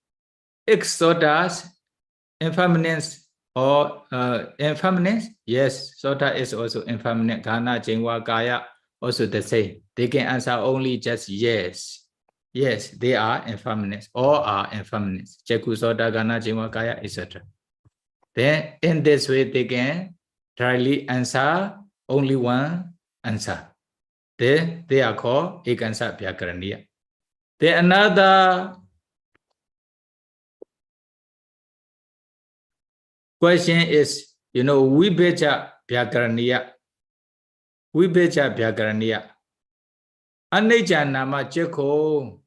Sota impermanence or impermanence? Yes, Sota is also impermanent. Ghana, Jingwa, Kaya, also the same. They can answer only just yes. Yes, they are impermanent. All are impermanent. Cheku, Sota, Ghana, Jingwa, Kaya, etc. Then in this way, they can directly answer only one answer. Then they are called Ekansa Bhakaraniya. Then another question is, you know, Vibheja Bhakaraniya. Vibheja Bhakaraniya. Anicca nama Chekho.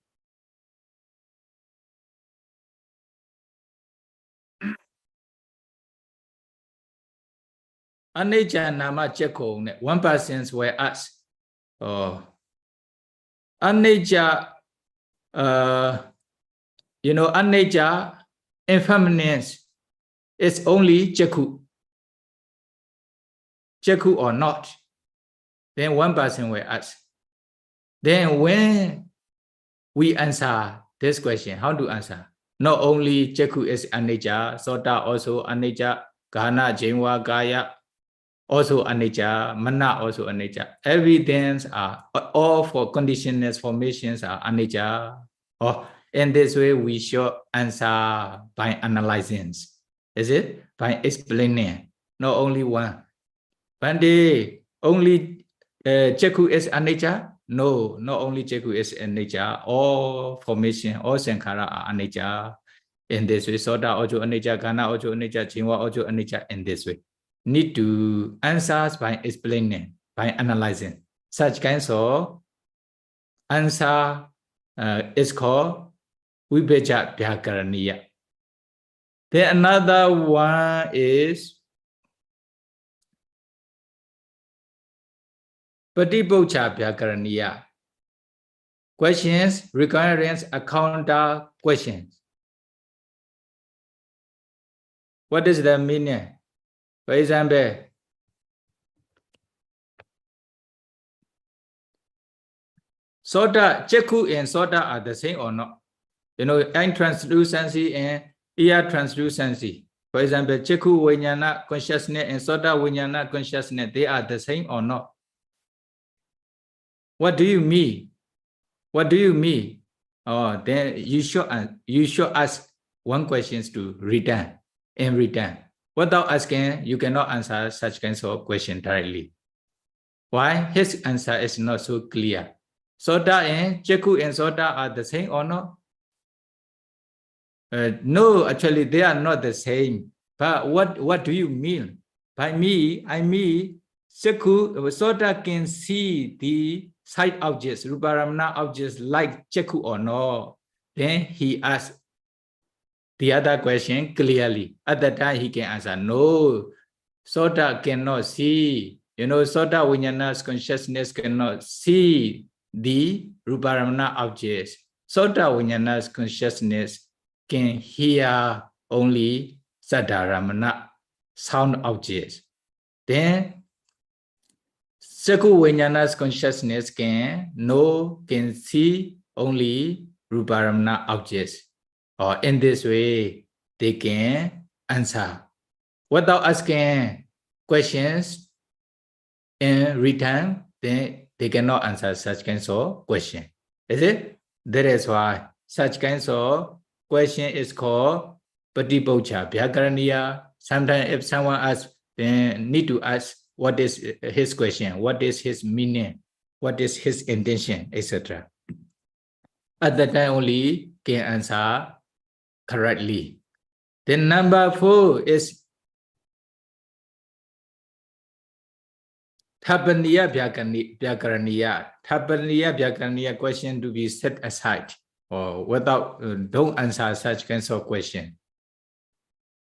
Anicca nama Chekho. One person will ask, Anicca, you know, Anicca impermanence is only Chekhu. Chekhu or not? Then one person will ask. Then when we answer this question, how to answer? Not only Chekhu is anicca, Sota also anicca, Ghana, Jingwa, Kaya, also anicca, mana also anicca. Everything are all for conditionless formations are anicca. Oh, in this way we should answer by analyzing. Is it? By explaining. Not only one. Bande, only Cheku is anicca? No, not only Cheku is anicca. All formation, all sankhara are anicca. In this way, Sota also anicca, Ghana also anicca, Jinwa also anicca. In this way, need to answer by explaining, by analyzing. Such kinds of answer is called Vibhaja Vyakaraniya. Then another one is Patibhocha Vyakaraniya. Questions, recurrence, counter questions. What is the meaning? For example, Sota, Cheku and Sota are the same or not? You know, eye translucency and ear translucency. For example, Cheku Vijnana consciousness and Sota Vijnana consciousness, they are the same or not? What do you mean? What do you mean? Oh, then you should ask one question to return and return. Without asking, you cannot answer such kinds of question directly. Why? His answer is not so clear. Sota and Cheku and Sota are the same or not? No, actually they are not the same. But what do you mean? By me, I mean Cheku, Sota can see the side objects, Ruparamana objects like Cheku or no. Then he asks the other question clearly. At that time he can answer, no, Sota cannot see. You know, Sota Vijnana's consciousness cannot see the Ruparamana objects. Sota Vijnana's consciousness can hear only Sadharamana sound objects. Then Cheku Vijnana's consciousness can see only Ruparamana objects. Or in this way, they can answer. Without asking questions in return, then they cannot answer such kinds of question. Is it? That is why such kinds of question is called Patibhocha Vyakaraniya. Sometimes if someone asks, then need to ask what is his question, what is his meaning, what is his intention, etc. At that time only can answer correctly. Then number 4 is Thapaniya Vyakaraniya. Thapaniya Vyakaraniya question to be set aside or without, don't answer such kinds of question.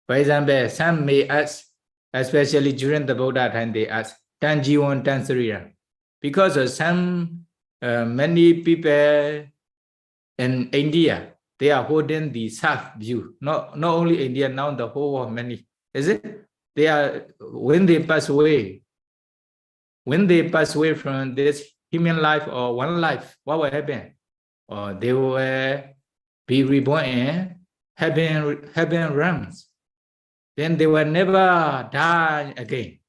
For example, some may ask, especially during the Buddha time, they ask, Tan Jiwan, Tan Sarira. Because of some, many people in India, they are holding the self view. Not only India, now the whole world, many. Is it? They are, when they pass away from this human life or one life, what will happen? Or they will be reborn in heaven realms. Then they will never die again.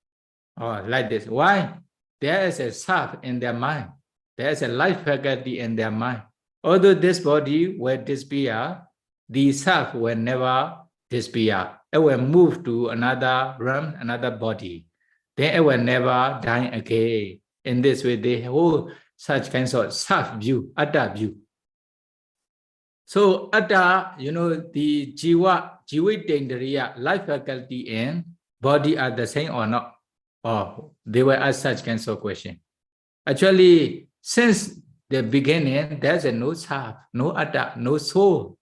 Or like this. Why? There is a self in their mind. There is a life faculty in their mind. Although this body will disappear, the self will never disappear. It will move to another realm, another body. Then it will never die again. In this way, they hold such kinds of self view, atta view. So atta, you know, the jiva life faculty and body are the same or not? Or they will ask such kinds of question. Actually, since the beginning, there's no self, no atta, no soul.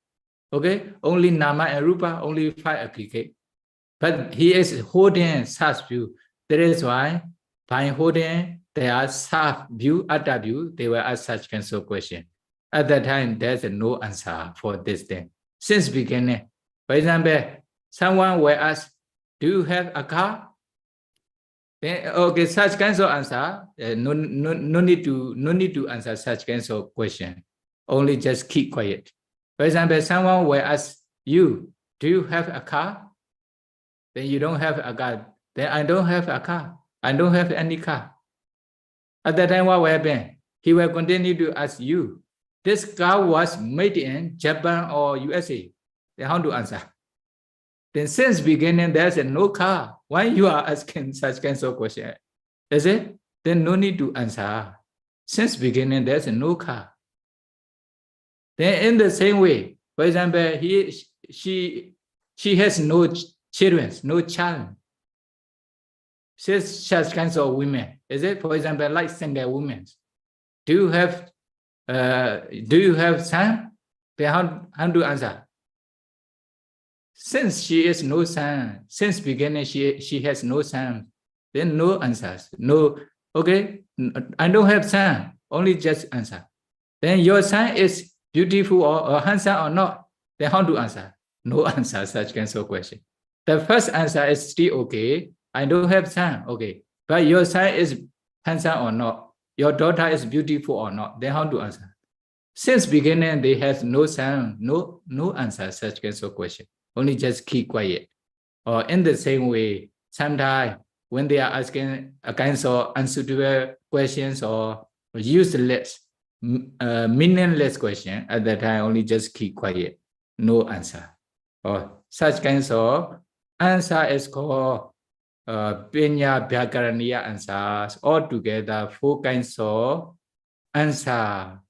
Okay, only nama and rupa, only 5 aggregate. But he is holding such view. That is why by holding their self view, atta view, they will ask such kinds of question. At that time, there's no answer for this thing. Since beginning, for example, someone will ask, do you have a car? Then, okay, such kinds of answer, no need to answer such kinds of question. Only just keep quiet. For example, someone will ask you, do you have a car? Then you don't have a car. Then I don't have a car. I don't have any car. At that time, what will happen? He will continue to ask you, this car was made in Japan or USA. Then how to answer? Then since beginning, there's no car. Why you are asking such kinds of question? Is it? Then no need to answer. Since beginning, there's no car. Then in the same way, for example, she has no children, no child. She's such kinds of women. Is it? For example, like single women. Do you have son? Then how to answer? Since she is no son, since beginning she has no son, then no answers. No, okay, I don't have son, only just answer. Then your son is beautiful or handsome or not? Then how to answer? No answer, such kinds of question. The first answer is still okay. I don't have son, okay. But your son is handsome or not? Your daughter is beautiful or not? Then how to answer? Since beginning, they have no son, no answer, such kinds of question. Only just keep quiet. Or in the same way, sometimes when they are asking a kinds of unsuitable questions or useless, meaningless question, at that time only just keep quiet, no answer. Or such kinds of answer is called Pinya Bhyakaraniya answers. Altogether, 4 kinds of answer,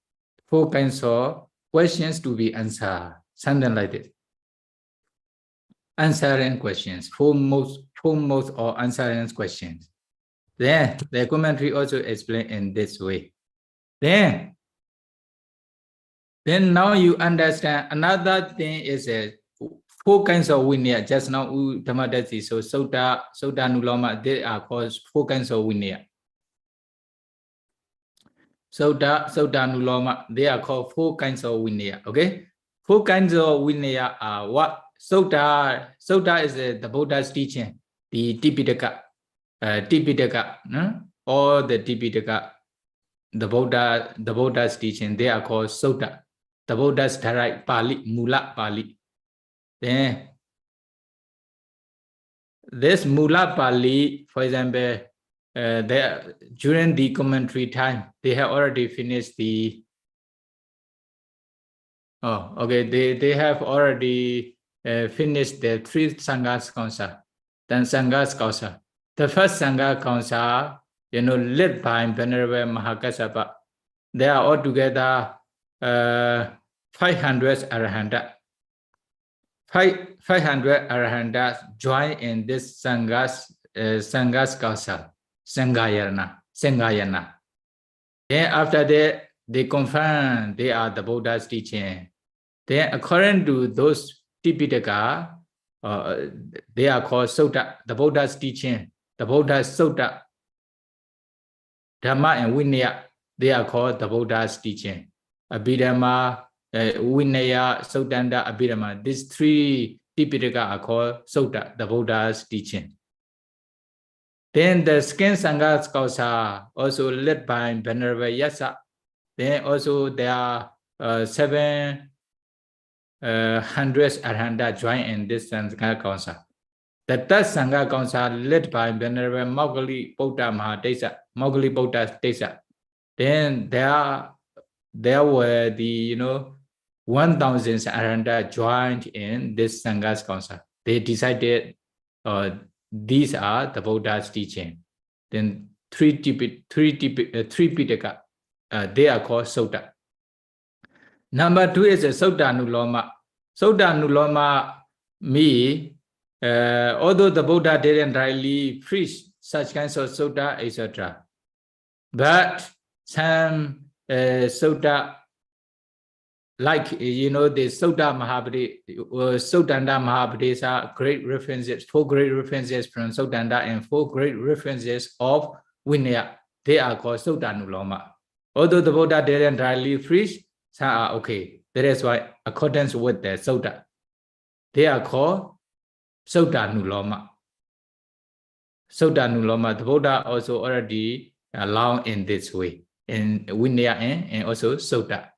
4 kinds of questions to be answered, something like this. Answering questions, 4 modes or answering questions. Then the commentary also explained in this way. Then now you understand another thing is 4 kinds of vinaya. Just now Dhammadasi, so Sutta, Nuloma, they are called 4 kinds of vinaya. Sutta, Nuloma, they are called 4 kinds of vinaya. Okay, 4 kinds of vinaya are what? Sutta is the Buddha's teaching, the Tipitaka, all the Tipitaka, the Buddha's teaching, they are called Sutta. The Buddha's direct Pali, Mula Pali. Then this Mula Pali, for example, during the commentary time, they have already finished the. Oh, okay. They have already finished the 3 Sanghas Council. Then Sanghas Council. The first Sangha Council, led by Venerable Mahākassapa. They are altogether 500 Arahanta. 500 Arahanta join in this Sanghas Council, Sanghayana. Then after that, they confirm they are the Buddha's teaching. Then according to those Tipitaka, they are called Sutta, the Buddha's teaching, the Buddha's Sutta. Dhamma and Vinaya, they are called the Buddha's teaching. Abhidhamma, Vinaya, Suttanta, Abhidhamma. These 3 Tipitaka are called Sutta, the Buddha's teaching. Then the second Sangha Kausa, also led by Venerable Yasa. Then also there are 700 Arhanta join in this Sangha Council. The third Sangha Council led by Venerable Maugali Buddha Mahadesa, Maugali Buddha Desa. Then there were the 1000 Arhanta joined in this Sangha Council. They decided these are the Buddha's teaching. Then 3 Pitaka, they are called Sutta. Number 2 is a Sutta Nuloma. Sutta Nuloma means, although the Buddha didn't rightly preach such kinds of Sutta, etc. But some Sutta, like the Sutta Suttanta Mahāparinibbāna are great references, 4 great references from Suttanta and 4 great references of Vinaya. They are called Sutta Nuloma. Although the Buddha didn't rightly preach, some are okay. That is why, accordance with the Sutta, they are called Sutta Nuloma. Sutta Nuloma, the Buddha also already allowed in this way, in Vinaya and also Sutta.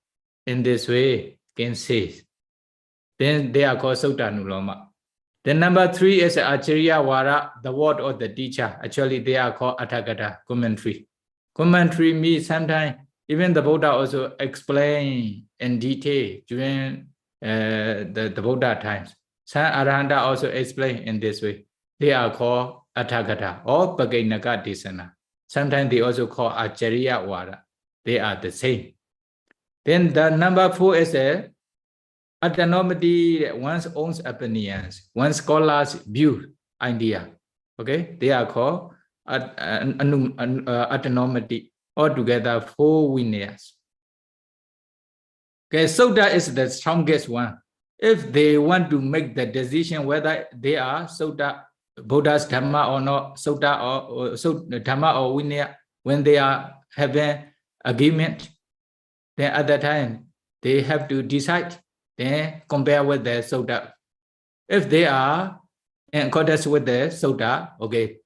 In this way, can say. Then they are called Sutta Nuloma. Then number 3 is Acharya Vara, the word of the teacher. Actually, they are called Atthakatha, commentary. Commentary means sometimes even the Buddha also explain in detail during the Buddha times. Some Arahanta also explain in this way. They are called Atthakatha or Pagainaka Desana. Sometimes they also call Acharya Vara. They are the same. Then the number 4 is autonomy, one's own opinions, one scholar's view, idea. Okay, they are called autonomy. Altogether 4 Vinayas. Okay, Sutta is the strongest one. If they want to make the decision whether they are Sutta, Buddha's Dhamma or not, Sutta or Dhamma or Vinaya, when they are having agreement, then at that time they have to decide, then compare with the Sutta. If they are in accordance with the Sutta, okay,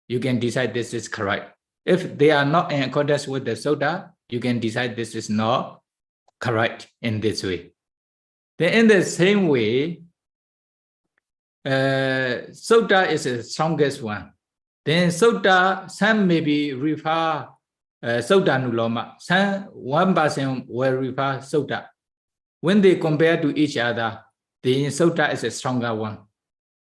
you can decide this is correct. If they are not in accordance with the Sutta, you can decide this is not correct in this way. Then in the same way, Sutta is the strongest one. Then Sutta, some maybe refer Sutta Nuloma. Some one person will refer Sutta. When they compare to each other, then Sutta is a stronger one.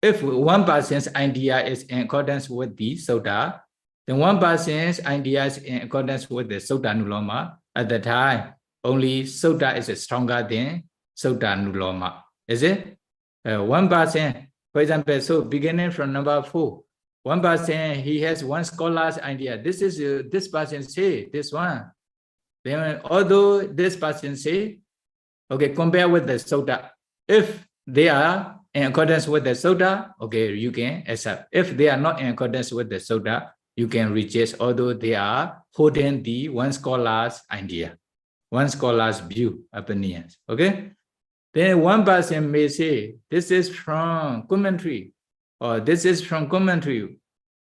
If one person's idea is in accordance with the Sutta, then one person's idea is in accordance with the Sutta Nuloma. At the time, only Sutta is stronger than Sutta Nuloma. Is it? One person, for example, so beginning from number 4, one person, he has one scholar's idea. This is this person say this one. Then although this person say, okay, compare with the Sutta. If they are in accordance with the Sutta, okay, you can accept. If they are not in accordance with the Sutta, you can reject, although they are holding the one scholar's idea, one scholar's view, opinions. Okay. Then one person may say, this is from commentary, or this is from commentary.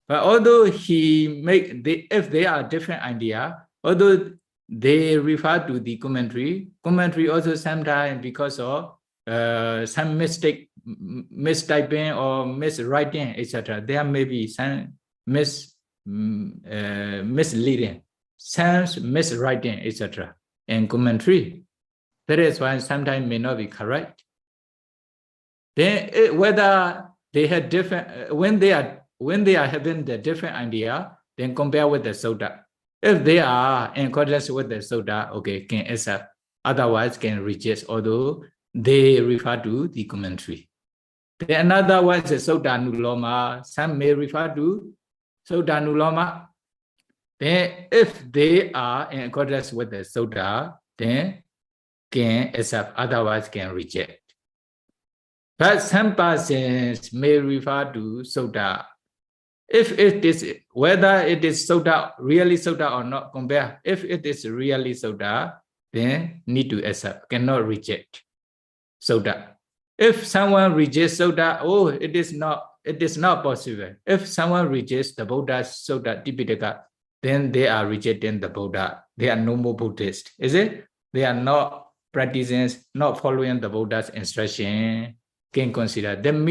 But although he make if they are different idea, although they refer to the commentary also sometimes because of some mistake, mistyping or miswriting, etc. There may be some misleading, some miswriting, etc. in commentary. That is why sometimes may not be correct. Then whether they have different when they are having the different idea, then compare with the Sutta. If they are in accordance with the Sutta, okay, can accept. Otherwise, can reject, although they refer to the commentary. Then another one is Sutta Nuloma. Some may refer to Sutta Nuloma. Then if they are in accordance with the Sutta, then can accept, otherwise can reject. But some persons may refer to Sutta. If it is, whether it is Sutta, really Sutta or not, compare. If it is really Sutta, then need to accept, cannot reject Sutta. If someone rejects Sutta, oh, it is not possible. If someone rejects the Buddha's Sutta Tipitaka, then they are rejecting the Buddha. They are no more Buddhist, is it? They are not practicing, not following the Buddha's instruction, can consider. Then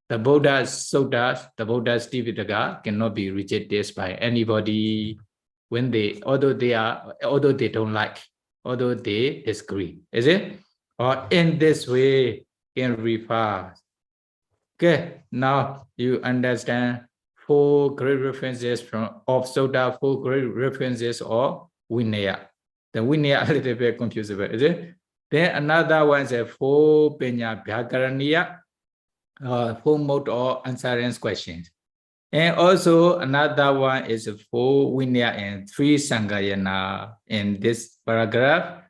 the Buddha's Suttas, the Buddha's Tipitaka cannot be rejected by anybody when although they don't like, although they disagree, is it? Or in this way can refer. Okay, now you understand 4 great references of Sutta, 4 great references of Vinaya. The Vinaya a little bit confusable, is it? Then another one is 4 Pinya Bhyakaraniya, 4 mode of answering questions. And also another one is 4 Vinaya and 3 Sanghayana. In this paragraph,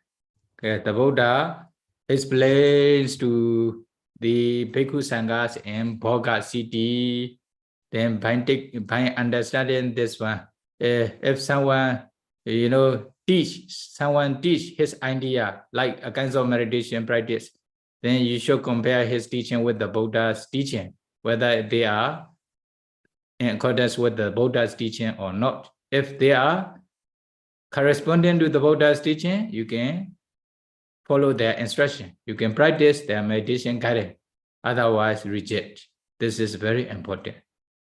okay, the Buddha explains to the Bhikkhu Sanghas and Bhoga city. Then by understanding this one, if someone, teach his idea, like a kind of meditation practice, then you should compare his teaching with the Buddha's teaching, whether they are in accordance with the Buddha's teaching or not. If they are corresponding to the Buddha's teaching, you can follow their instruction. You can practice their meditation guidance. Otherwise, reject. This is very important.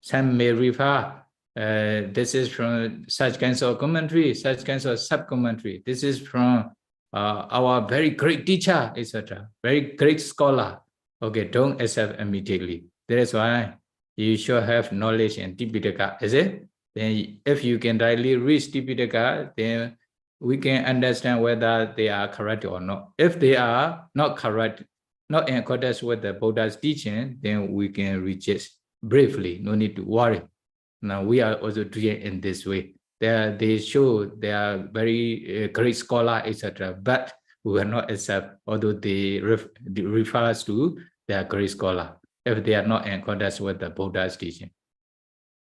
Some may refer, this is from such kinds of commentary, such kinds of sub-commentary. This is from our very great teacher, etc. Very great scholar. Okay, don't accept immediately. That is why you should have knowledge in Tipitaka, is it? Then if you can rightly read Tipitaka, then we can understand whether they are correct or not. If they are not correct, not in accordance with the Buddha's teaching, then we can reject briefly, no need to worry. Now we are also doing in this way. They show they are very great scholar, etc. But we will not accept, although they refer us to their great scholar, if they are not in accordance with the Buddha's teaching.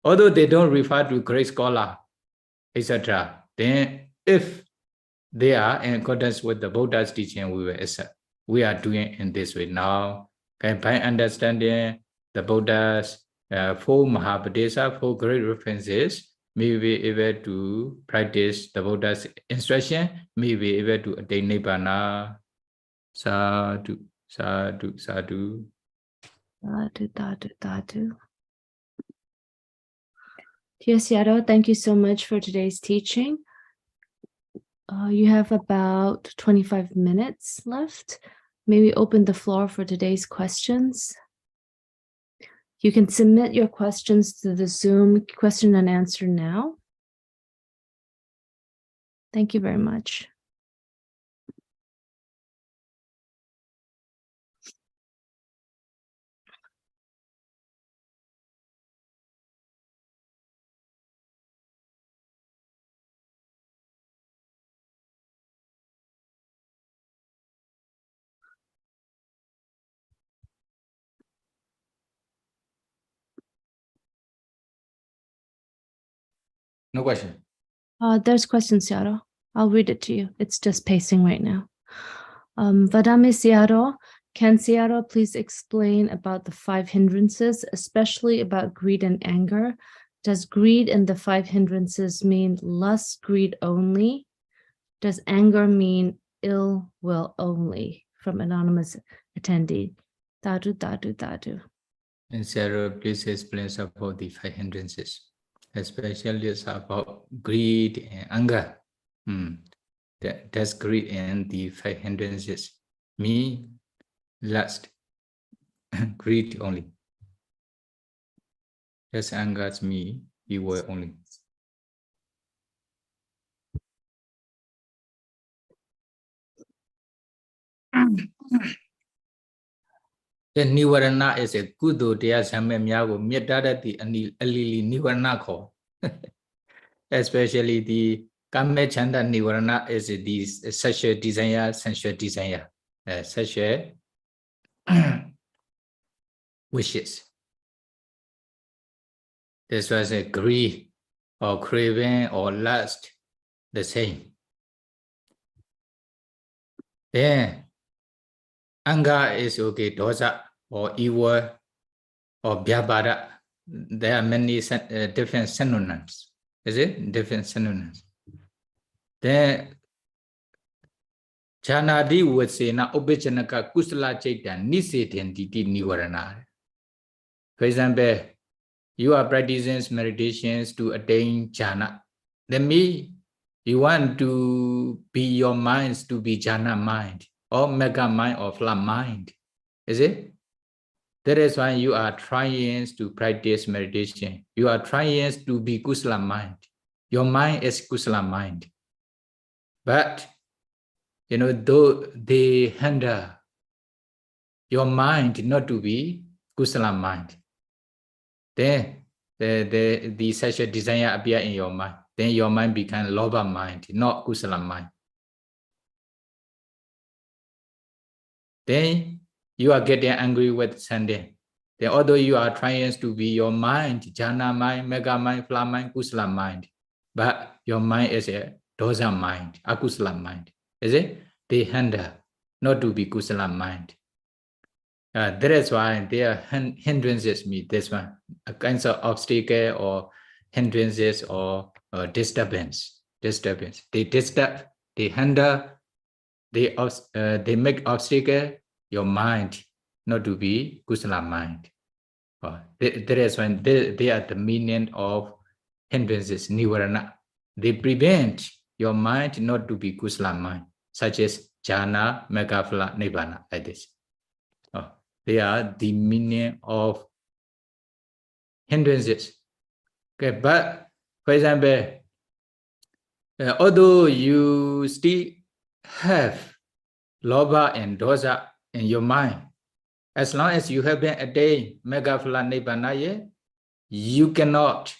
Although they don't refer to great scholar, etc., then if they are in accordance with the Buddha's teaching, we will accept. We are doing in this way now. By understanding the Buddha's 4 Mahāparinibbāna, 4 great references, may be able to practice the Buddha's instruction, may be able to attain Nibbana. Sadhu, sadhu, sadhu. Sadhu, sadhu, sadhu. Dear Sayadaw, thank you so much for today's teaching. You have about 25 minutes left. May we open the floor for today's questions? You can submit your questions to the Zoom question and answer now. Thank you very much. No question. There's questions, Sayadaw. I'll read it to you. It's just pacing right now. Vadame Sayadaw, can Sayadaw please explain about the 5 hindrances, especially about greed and anger? Does greed and the 5 hindrances mean lust, greed only? Does anger mean ill will only? From anonymous attendee. Dadu, dadu, dadu. And Sarah, please explain about the 5 hindrances, especially about greed and anger. That's greed and the 5 hindrances. Me, lust, greed only. That's angers me, evil only. The Nivarana is a kudo deya samme myago mittadati alili Nivarana ko. Especially the Kame Chanda Nivarana is the sexual desire, sensual desire, sexual wishes. This was a greed or craving or lust, the same. Then anger is okay, dosa or evil or vyabhara. There are many different synonyms. Is it? Different synonyms. Then Janadi would say na Ubichanaka Kusala Chaitan Nisetenditi Nivarana. For example, you are practicing meditations to attain jhana. Then you want to be your minds to be jhana mind or mega mind or flat mind. Is it? That is why you are trying to practice meditation. You are trying to be kusala mind. Your mind is kusala mind. But, though they hinder your mind not to be kusala mind, then the sexual desire appear in your mind. Then your mind becomes lobha mind, not kusala mind. Then you are getting angry with Sunday. Then although you are trying to be your mind, jhana mind, mega mind, flat mind, kusala mind, but your mind is a dosa mind, akusala mind. Is it? They hinder not to be kusala mind. That is why there are hindrances, this one, a kinds of obstacle or hindrances or disturbance. They disturb, they hinder, they make obstacle your mind not to be kusala mind. That is when they are the meaning of hindrances, nivarana. They prevent your mind not to be kusala mind, such as jhana, megaphala, nibbana, like this. They are the meaning of hindrances. Okay, but for example, although you still have lobha and dosa in your mind, as long as you have been attained megaphala nibbana, you cannot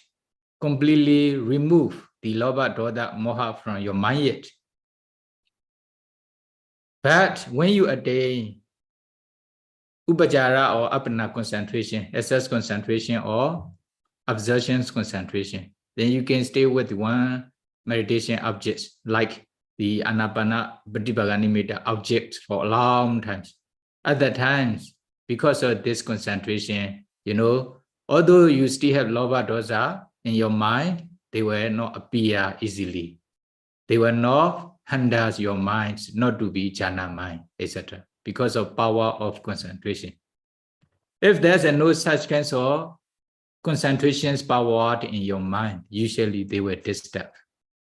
completely remove the lobha, dosa, moha from your mind yet. But when you attain upajara or apana concentration, excess concentration or observations concentration, then you can stay with one meditation object like the anapana pratibhaganimita object for a long time. At that time, because of this concentration, although you still have lobha dosa in your mind, they will not appear easily. They will not hinder your mind not to be jhana mind, etc. because of power of concentration. If there's no such kinds of concentrations power in your mind, usually they will disturb.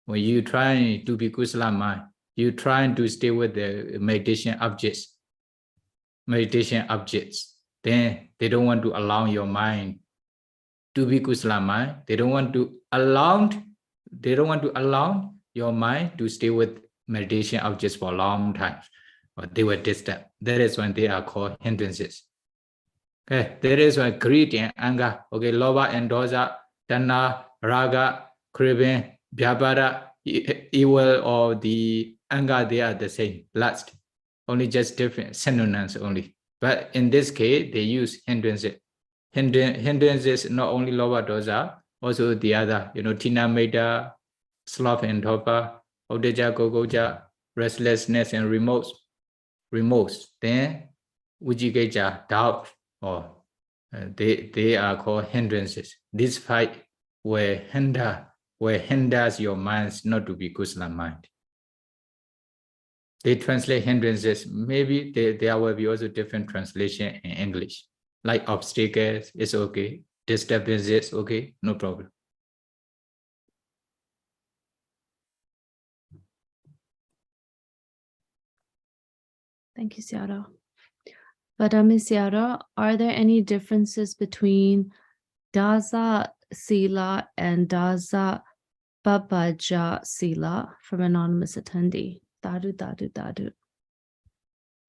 When you try to be kusala mind, you trying to stay with the meditation objects, then they don't want to allow your mind to be kusala mind. They don't want to allow your mind to stay with meditation objects for a long time. But they will disturb. That is when they are called hindrances. Okay, that is why greed and anger, okay, lobha and dosa, dana, raga, craving, vyapara, evil or the anger, they are the same, lust, only just different synonyms only. But in this case, they use hindrances. Hindrances not only lobha dosa, also the other, tina meta, sloth and torpor, odeja, gogoja, restlessness and remorse. Then vijigija, doubt. They are called hindrances. This fight will hinders your minds not to be kusala mind. They translate hindrances. Maybe there will be also different translation in English. Like obstacles is okay, disturbances okay, no problem. Thank you, Sayadaw. Sayadaw, are there any differences between Dasa Sila and Dasa Babaja Sila from anonymous attendee? Dadu.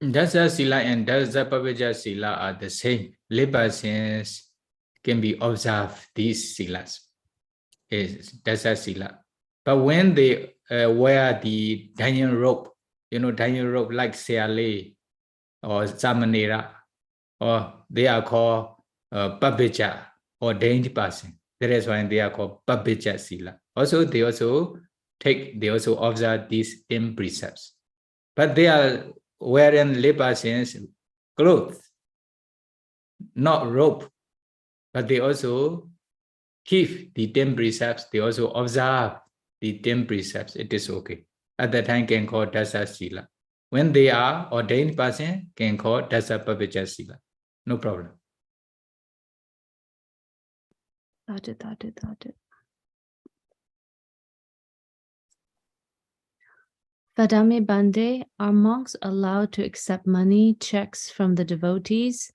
Dasa Sila and Dasa Babaja Sila are the same. Laypersons can be observed these silas. Is Dasa Sila. But when they wear the dangling rope, dangling rope like Seale or Samanera, or they are called Babaja, ordained person. That is why they are called Babaja Sila. Also, they also observe these 10 precepts. But they are wearing laypersons clothes, not rope. But they also keep the 10 precepts. They also observe the 10 precepts. It is okay. At that time, can call Dasa Sila. When they are ordained person, can call Dasa Babaja Sila. No problem. Dadu. Vadame Bande, are monks allowed to accept money, checks from the devotees?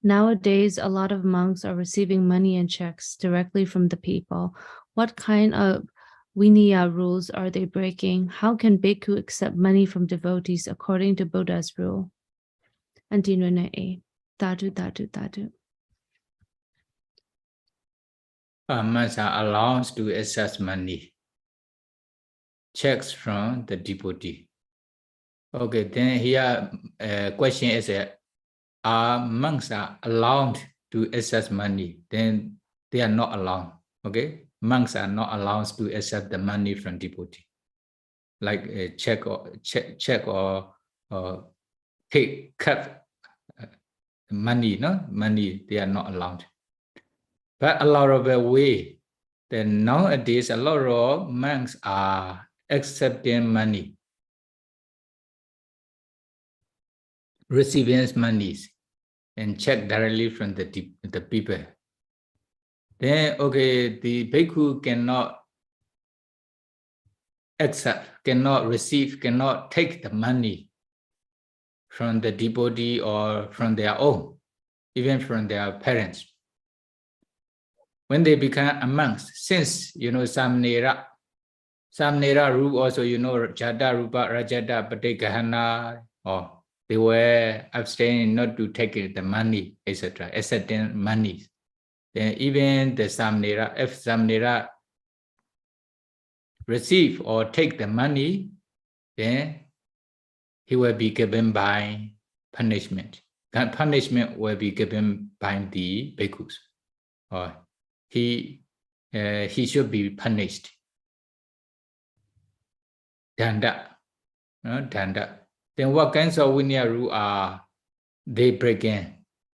Nowadays, a lot of monks are receiving money and checks directly from the people. What kind of Vinaya rules are they breaking? How can bhikkhu accept money from devotees according to Buddha's rule? Dadu. Monks are allowed to accept money, checks from the devotee. Okay, then here question is, are monks are allowed to access money? Then they are not allowed. Okay, monks are not allowed to accept the money from devotee, like a check or cut money. No money, they are not allowed. But a lot of way, then nowadays a lot of monks are accepting money, receiving monies. and check directly from the people. Then, okay, the bhikkhu cannot accept, cannot receive, cannot take the money from the devotee or from their own, even from their parents. When they become a monks, since, Samnera rule also, Jata, Rupa, Rajata, Patigahana, or they were abstaining not to take the money, etc., accepting money. Then even the Samnera, if Samnera receive or take the money, then he will be given by punishment. That punishment will be given by the bhikkhus. Or he should be punished. Danda. Danda. Then what kinds of Vinaya rule are they breaking?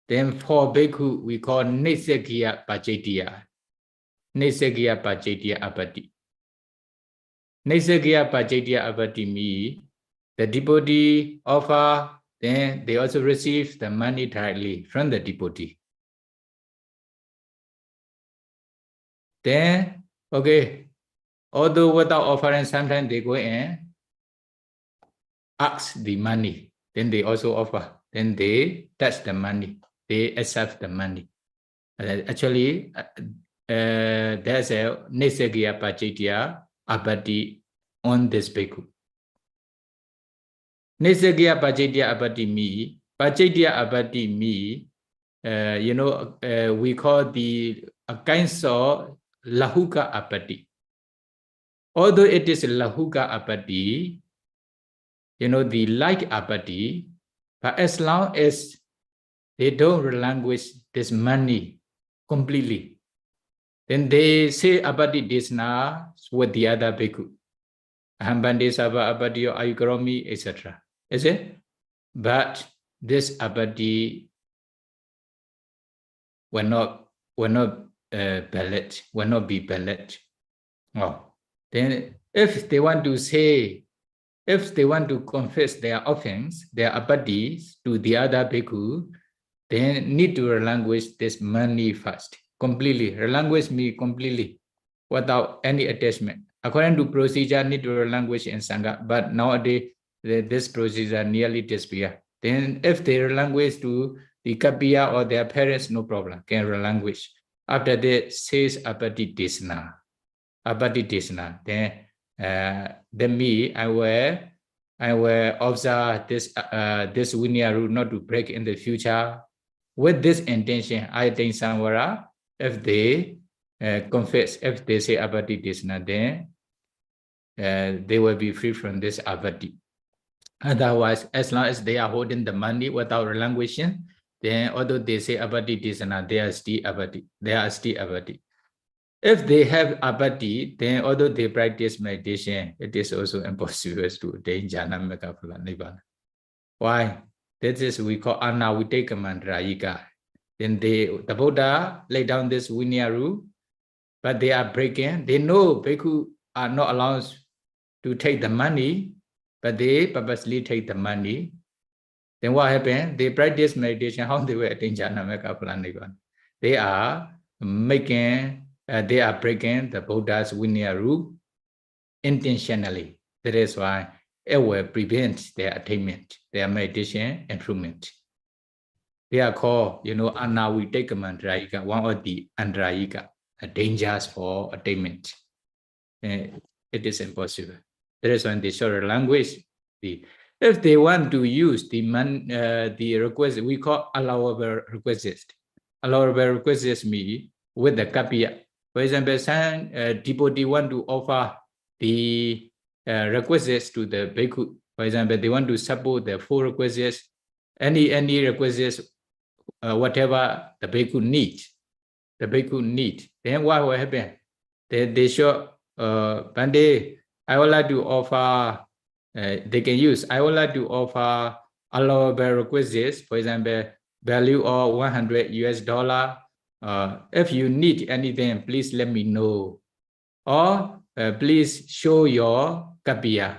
Then for bhikkhu, we call Nisakiya Pajetiya. Nisakiya Pajetiya Abati. Nisakiya Pajetiya Abati means the devotee offer, then they also receive the money directly from the devotee. Then, okay, although without offering, sometimes they go and ask the money. Then they also offer. Then they touch the money. They accept the money. Actually, there's a Nisakiya Pajetiya Abati on this bhikkhu. Nisakiya Pajetiya Abati me, Pajetiya Abati me, we call the kinds of Lahuka Abati. Although it is Lahuka Abati, the like Abati, but as long as they don't relinquish this money completely, then they say Abati Desna with the other bhikkhu. Ahambande Sava Abati or Ayukaromi, etc. Is it? But this Abati will not valid, will not be valid. Oh, then if they want to say, if they want to confess their offense, their Abatis to the other bhikkhu, then need to relinquish this money first, completely. Relinquish me completely, without any attachment. According to procedure, need to relinquish in Sangha, but nowadays, this procedure nearly disappear. Then if they relinquish to the Kapiya or their parents, no problem, can relinquish. After that, says Abati Desna. Abati Desna. Then me, I will observe this Vinaya rule not to break in the future. With this intention, I think somewhere, if they confess, if they say Abati Desna, then they will be free from this Abati. Otherwise, as long as they are holding the money without relinquishing, then although they say Abati Desna, they are still Abati. They are still Abati. If they have Abati, then although they practice meditation, it is also impossible to attain Jhana Mekha Phala Nibbana. Why? This is we call Anaviteka Mandrayika. Then the Buddha laid down this Vinaya rule, but they are breaking. They know bhikkhu are not allowed to take the money, but they purposely take the money. Then what happened? They practice meditation. How they will attain Jhana Mekha Phala Nibbana? They are breaking the Buddha's Vinaya rule intentionally. That is why it will prevent their attainment, their meditation improvement. They are called, Anaviteka Mandrayika, one of the Andrayika, dangers for attainment. It is impossible. That is why they show the language. If they want to use the request, we call allowable requests. Allowable requests mean with the kapiya. For example, some devotee want to offer the requests to the bhikkhu. For example, they want to support the 4 requests, any requests, whatever the bhikkhu needs. The bhikkhu need. Then what will happen? They show, Bande, I would like to offer, they can use, I would like to offer allowable requests, for example, value of $100. If you need anything, please let me know. Or please show your kapiya.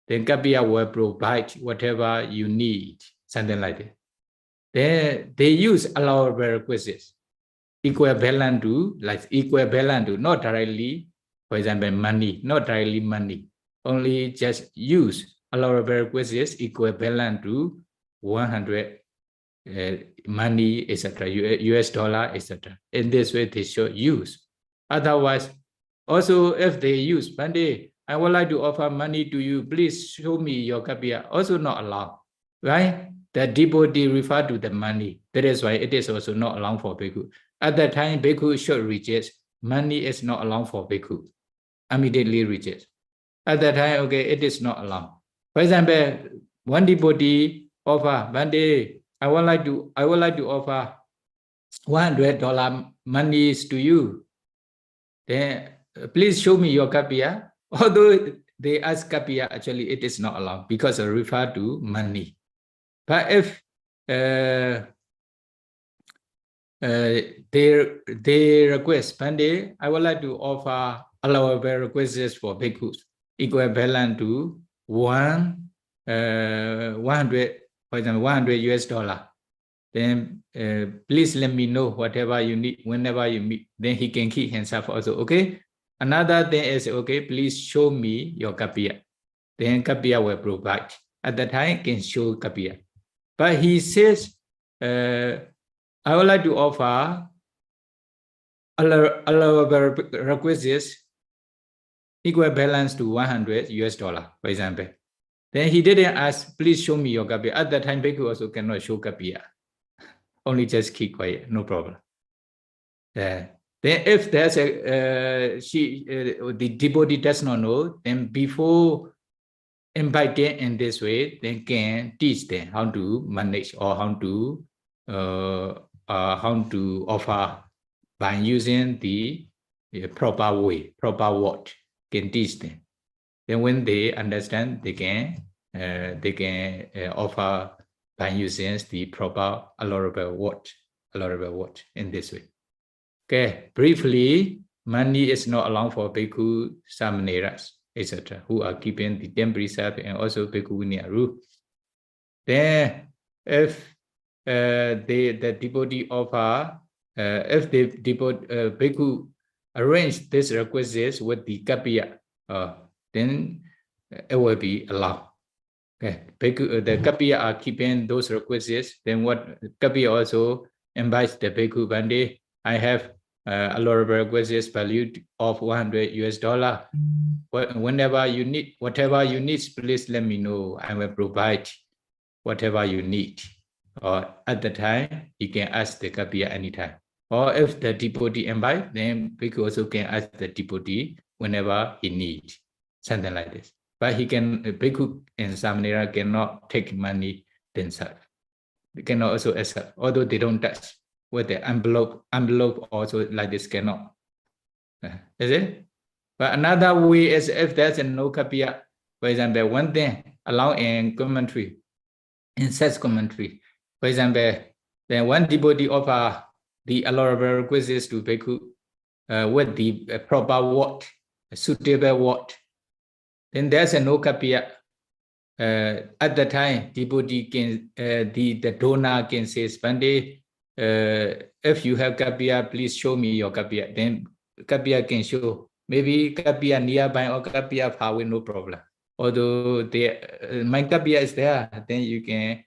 Then kapiya will provide whatever you need, something like that. they use allowable requisites, equivalent to, like equivalent to, not directly, for example, money, not directly money, only just use allowable requisites equivalent to 100 money, etc., US dollar, etc. In this way, they should use. Otherwise, also if they use Bande, I would like to offer money to you, please show me your kappiya, also not allowed, right? The devotee refer to the money. That is why it is also not allowed for bhikkhu. At that time, bhikkhu should reject. Money is not allowed for bhikkhu. Immediately reject. At that time, okay, it is not allowed. For example, one devotee offer, Bande, I would like to offer $100 monies to you. Then please show me your kappiya. Although they ask kappiya, actually it is not allowed because it refer to money. But if they request, Bande, I would like to offer allowable requests for bhikkhus equivalent to 100, for example, 100 US dollar. Then please let me know whatever you need, whenever you meet. Then he can keep himself also, okay? Another thing is, okay, please show me your kappiya. Then kappiya will provide. At that time, can show kappiya. But he says, I would like to offer allowable requisites equivalent to 100 US dollar, for example. Then he didn't ask, please show me your kappiya. At that time, bhikkhu also cannot show kappiya. Only just keep quiet, no problem. Then if there's a the devotee does not know, then before inviting in this way, then can teach them how to manage or how to offer by using the proper way, proper word, can teach them. Then when they understand, they can offer by using the proper allowable word in this way. Okay, briefly, money is not allowed for bhikkhu, samaneras, etc., who are keeping the 10 precepts and also bhikkhu vinaya rule. Then, if the devotee offer, if the bhikkhu arrange this requisites with the kappiya, then it will be allowed. Okay, the kappiya are keeping those requisites. Then what kappiya also invites the bhikkhu, Bande, I have allowable requisites valued of 100 US dollar. Whenever you need, whatever you need, please let me know. I will provide whatever you need. Or at the time, you can ask the kappiya anytime. Or if the devotee invite, then bhikkhu also can ask the devotee whenever he needs, something like this. But he can, bhikkhu and samanera cannot take money themselves. They cannot also accept, although they don't touch with the envelope also like this cannot. Is it? But another way is if there's no kappiya, for example, one thing allowed in commentary, in such commentary, for example, then one devotee offer the allowable requisites to bhikkhu with the proper word, suitable word. Then there's no kappiya. At the time, devotee can, the donor can say, Bande, if you have kappiya, please show me your kappiya. Then kappiya can show. Maybe kappiya nearby or kappiya far away, no problem. Although my kappiya is there, then you can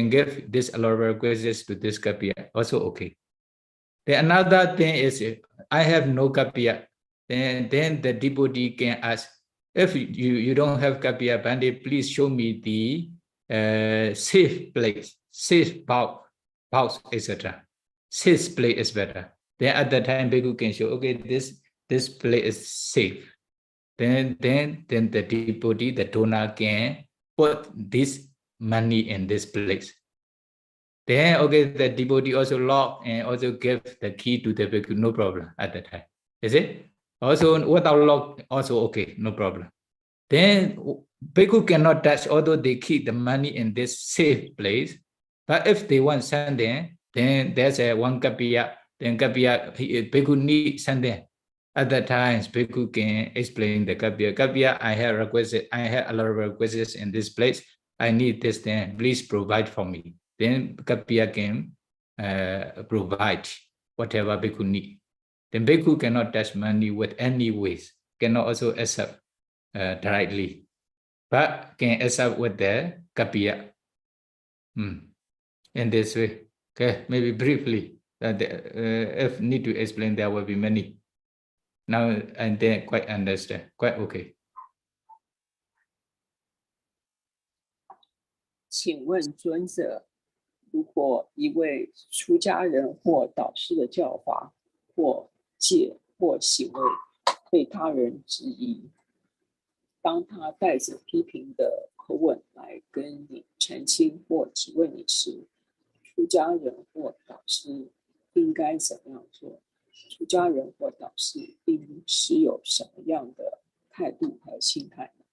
give this allowable requisites to this kappiya. Also okay. Then another thing is, I have no kappiya. Then the devotee can ask, if you don't have kappiya, Bande, please show me the safe place, safe house, etc. Safe place is better. Then at that time, bhikkhu can show, okay, this place is safe. Then the devotee, the donor, can put this money in this place. Then okay, the devotee also lock and also give the key to the bhikkhu, no problem at that time. Is it? Also without lock, also okay, no problem. Then bhikkhu cannot touch, although they keep the money in this safe place. But if they want something, then there's one kappiya. Then kappiya, bhikkhu needs something. At that time, bhikkhu can explain the kappiya. Kappiya, I have a lot of requests in this place. I need this thing, please provide for me. Then Kapiya can provide whatever bhikkhu need. Then bhikkhu cannot touch money with any ways, cannot also accept directly, but can accept with the Kapiya. In this way. Okay, maybe briefly. If need to explain, there will be many. Now and then quite understand, quite okay. 请问尊者，如果一位出家人或导师的教法或戒或行为被他人质疑，当他带着批评的口吻来跟你澄清或质问你时，出家人或导师应该怎么样做？出家人或导师应持有什么样的态度还有心态呢？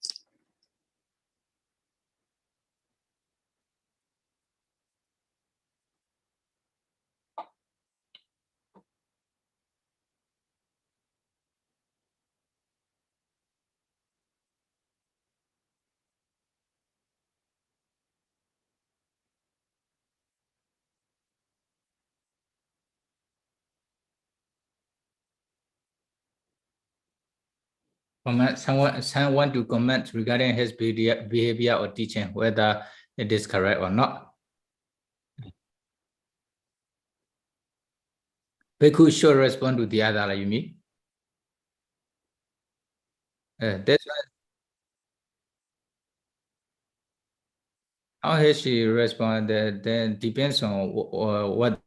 Someone to comment regarding his behavior or teaching, whether it is correct or not. Bhikkhu should respond to the other, like you mean? That's why. How has she responded? Then depends on what.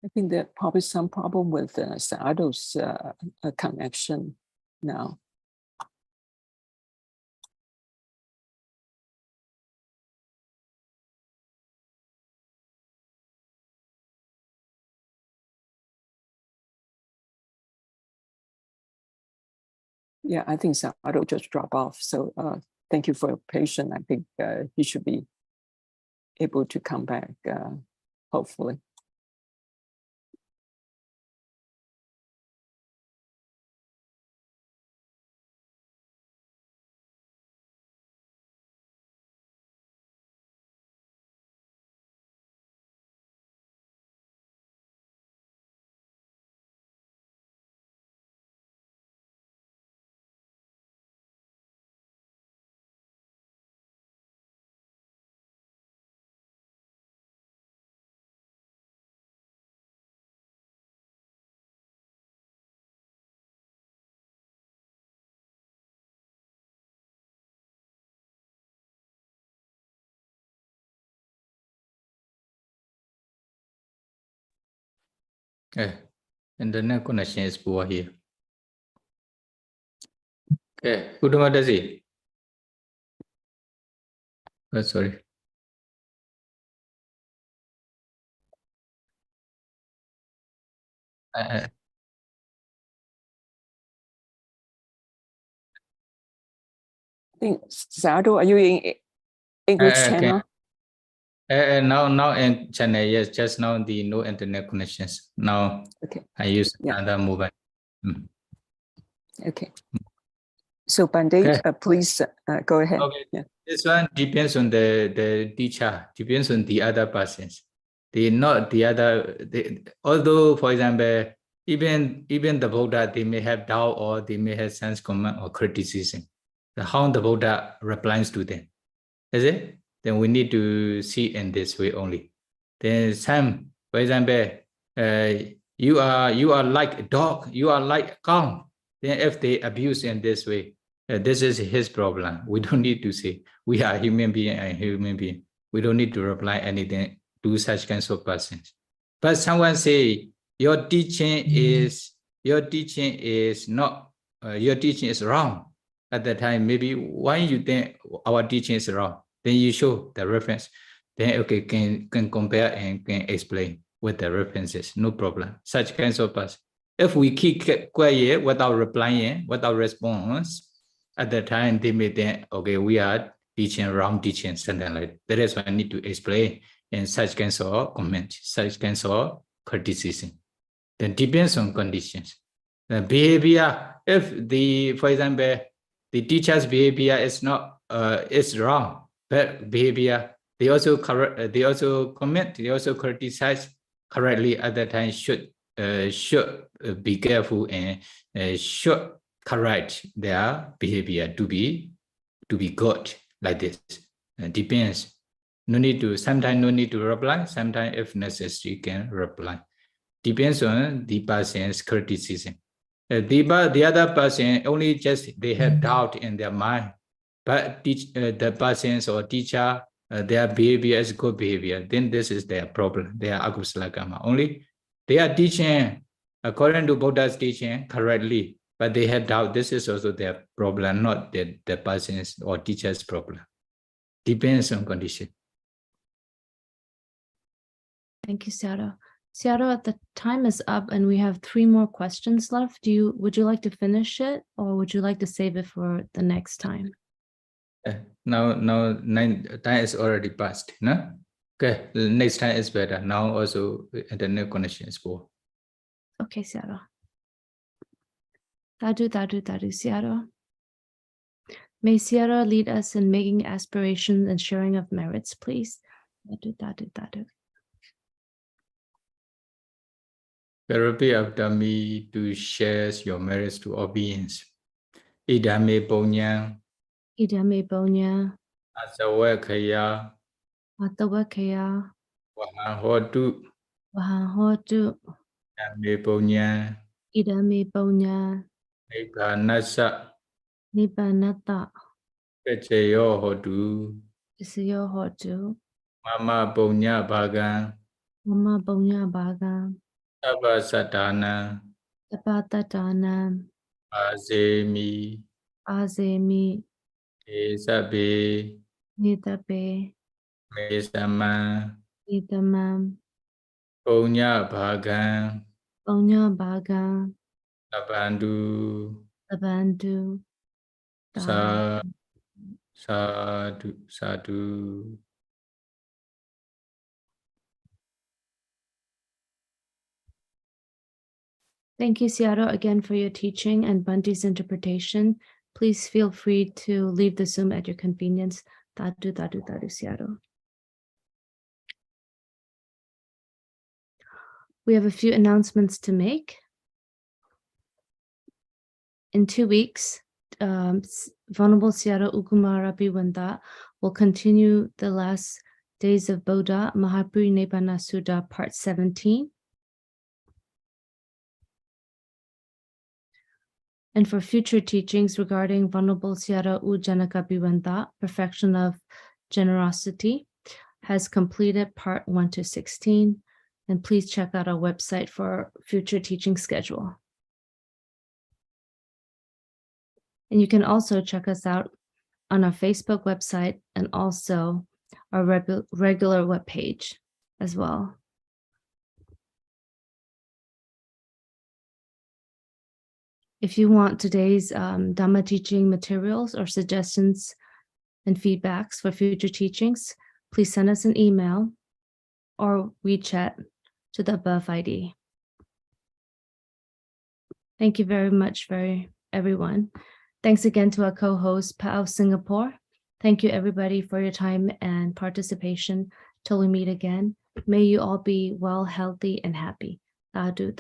I think there's probably some problem with Sado's connection now. Yeah, I think Sado just dropped off. So thank you for your patience. I think he should be able to come back, hopefully. Internet connection is poor here. Okay, Kudamadasi. Oh, sorry. I think Sado, are you in English channel? Now in China, yes, just now the no internet connections. Now okay. I use another mobile. Okay. So Pandey, please go ahead. Okay. Yeah. This one depends on the teacher, depends on the other persons. Not the other. Although, for example, even the Buddha, they may have doubt or they may have sense comment or criticism. How the Buddha replies to them, is it? Then we need to see in this way only. Then some, for example, you are like a dog, you are like a cow. Then if they abuse in this way, this is his problem. We don't need to say we are human being and human being. We don't need to reply anything to such kinds of persons. But someone say your teaching is not your teaching is wrong. At that time, maybe why you think our teaching is wrong? Then you show the reference. Then okay, can compare and can explain with the references. No problem. Such kinds of person. If we keep quiet without replying, without response, at that time they may think, okay, we are teaching wrong teaching, something like that. That is why I need to explain in such kinds of comment, such kinds of criticism. Then depends on conditions. The behavior, if for example, the teacher's behavior is not is wrong, but behavior, they also correct, they also comment, they also criticize correctly. At that time, should be careful and should correct their behavior to be good, like this. Depends. No need to, sometimes no need to reply, sometimes if necessary can reply. Depends on the person's criticism. The other person only just they have doubt in their mind, but the persons or teacher, their behavior is good behavior, then this is their problem. They are akusala karma. Only they are teaching according to Buddha's teaching correctly, but they have doubt. This is also their problem, not the person's or teacher's problem. Depends on condition. Thank you, Sayadaw. Sayadaw, the time is up and we have 3 more questions left. Would you like to finish it or would you like to save it for the next time? Now time is already passed. No? Okay, the next time is better. Now also internet connection is poor. Okay, Sayadaw. Tadu, Sayadaw. May Sayadaw lead us in making aspirations and sharing of merits, please. Tadu. Repeat after me to share your merits to all beings. Idame Ponya, Idame Bonya, Asawakaya, Atawakaya, Wahahotu, Wahahotu, Idame Ponya, Idame Bonya, Nibbanasa, Nibbanata, Pechayo Hotu, Isiyo Hotu, Mama Ponya Bhagan, Mama Bonya Baga, Sabba Satana, Tapatatana, Azemi, Azemi, Esabe, Nitape, Mesama, Nitamam, Ponya Bhagan, Bonya Baga, Abandu, Abandu, Sadhu. Thank you, Sayadaw, again for your teaching and Banti's interpretation. Please feel free to leave the Zoom at your convenience. Tadu, Sayadaw. We have a few announcements to make. In 2 weeks, Venerable Kumārābhivaṃsa will continue the last days of Buddha, Mahāparinibbāna Sutta, part 17. And for future teachings regarding Venerable Sayadaw U Janakabhivaṃsa, perfection of generosity, has completed part 1 to 16. And please check out our website for future teaching schedule. And you can also check us out on our Facebook website and also our regular webpage as well. If you want today's Dhamma teaching materials or suggestions and feedbacks for future teachings, please send us an email or WeChat to the above ID. Thank you very much for everyone. Thanks again to our co-host, PATVH Singapore. Thank you everybody for your time and participation. Till we meet again, may you all be well, healthy, and happy. Tadu.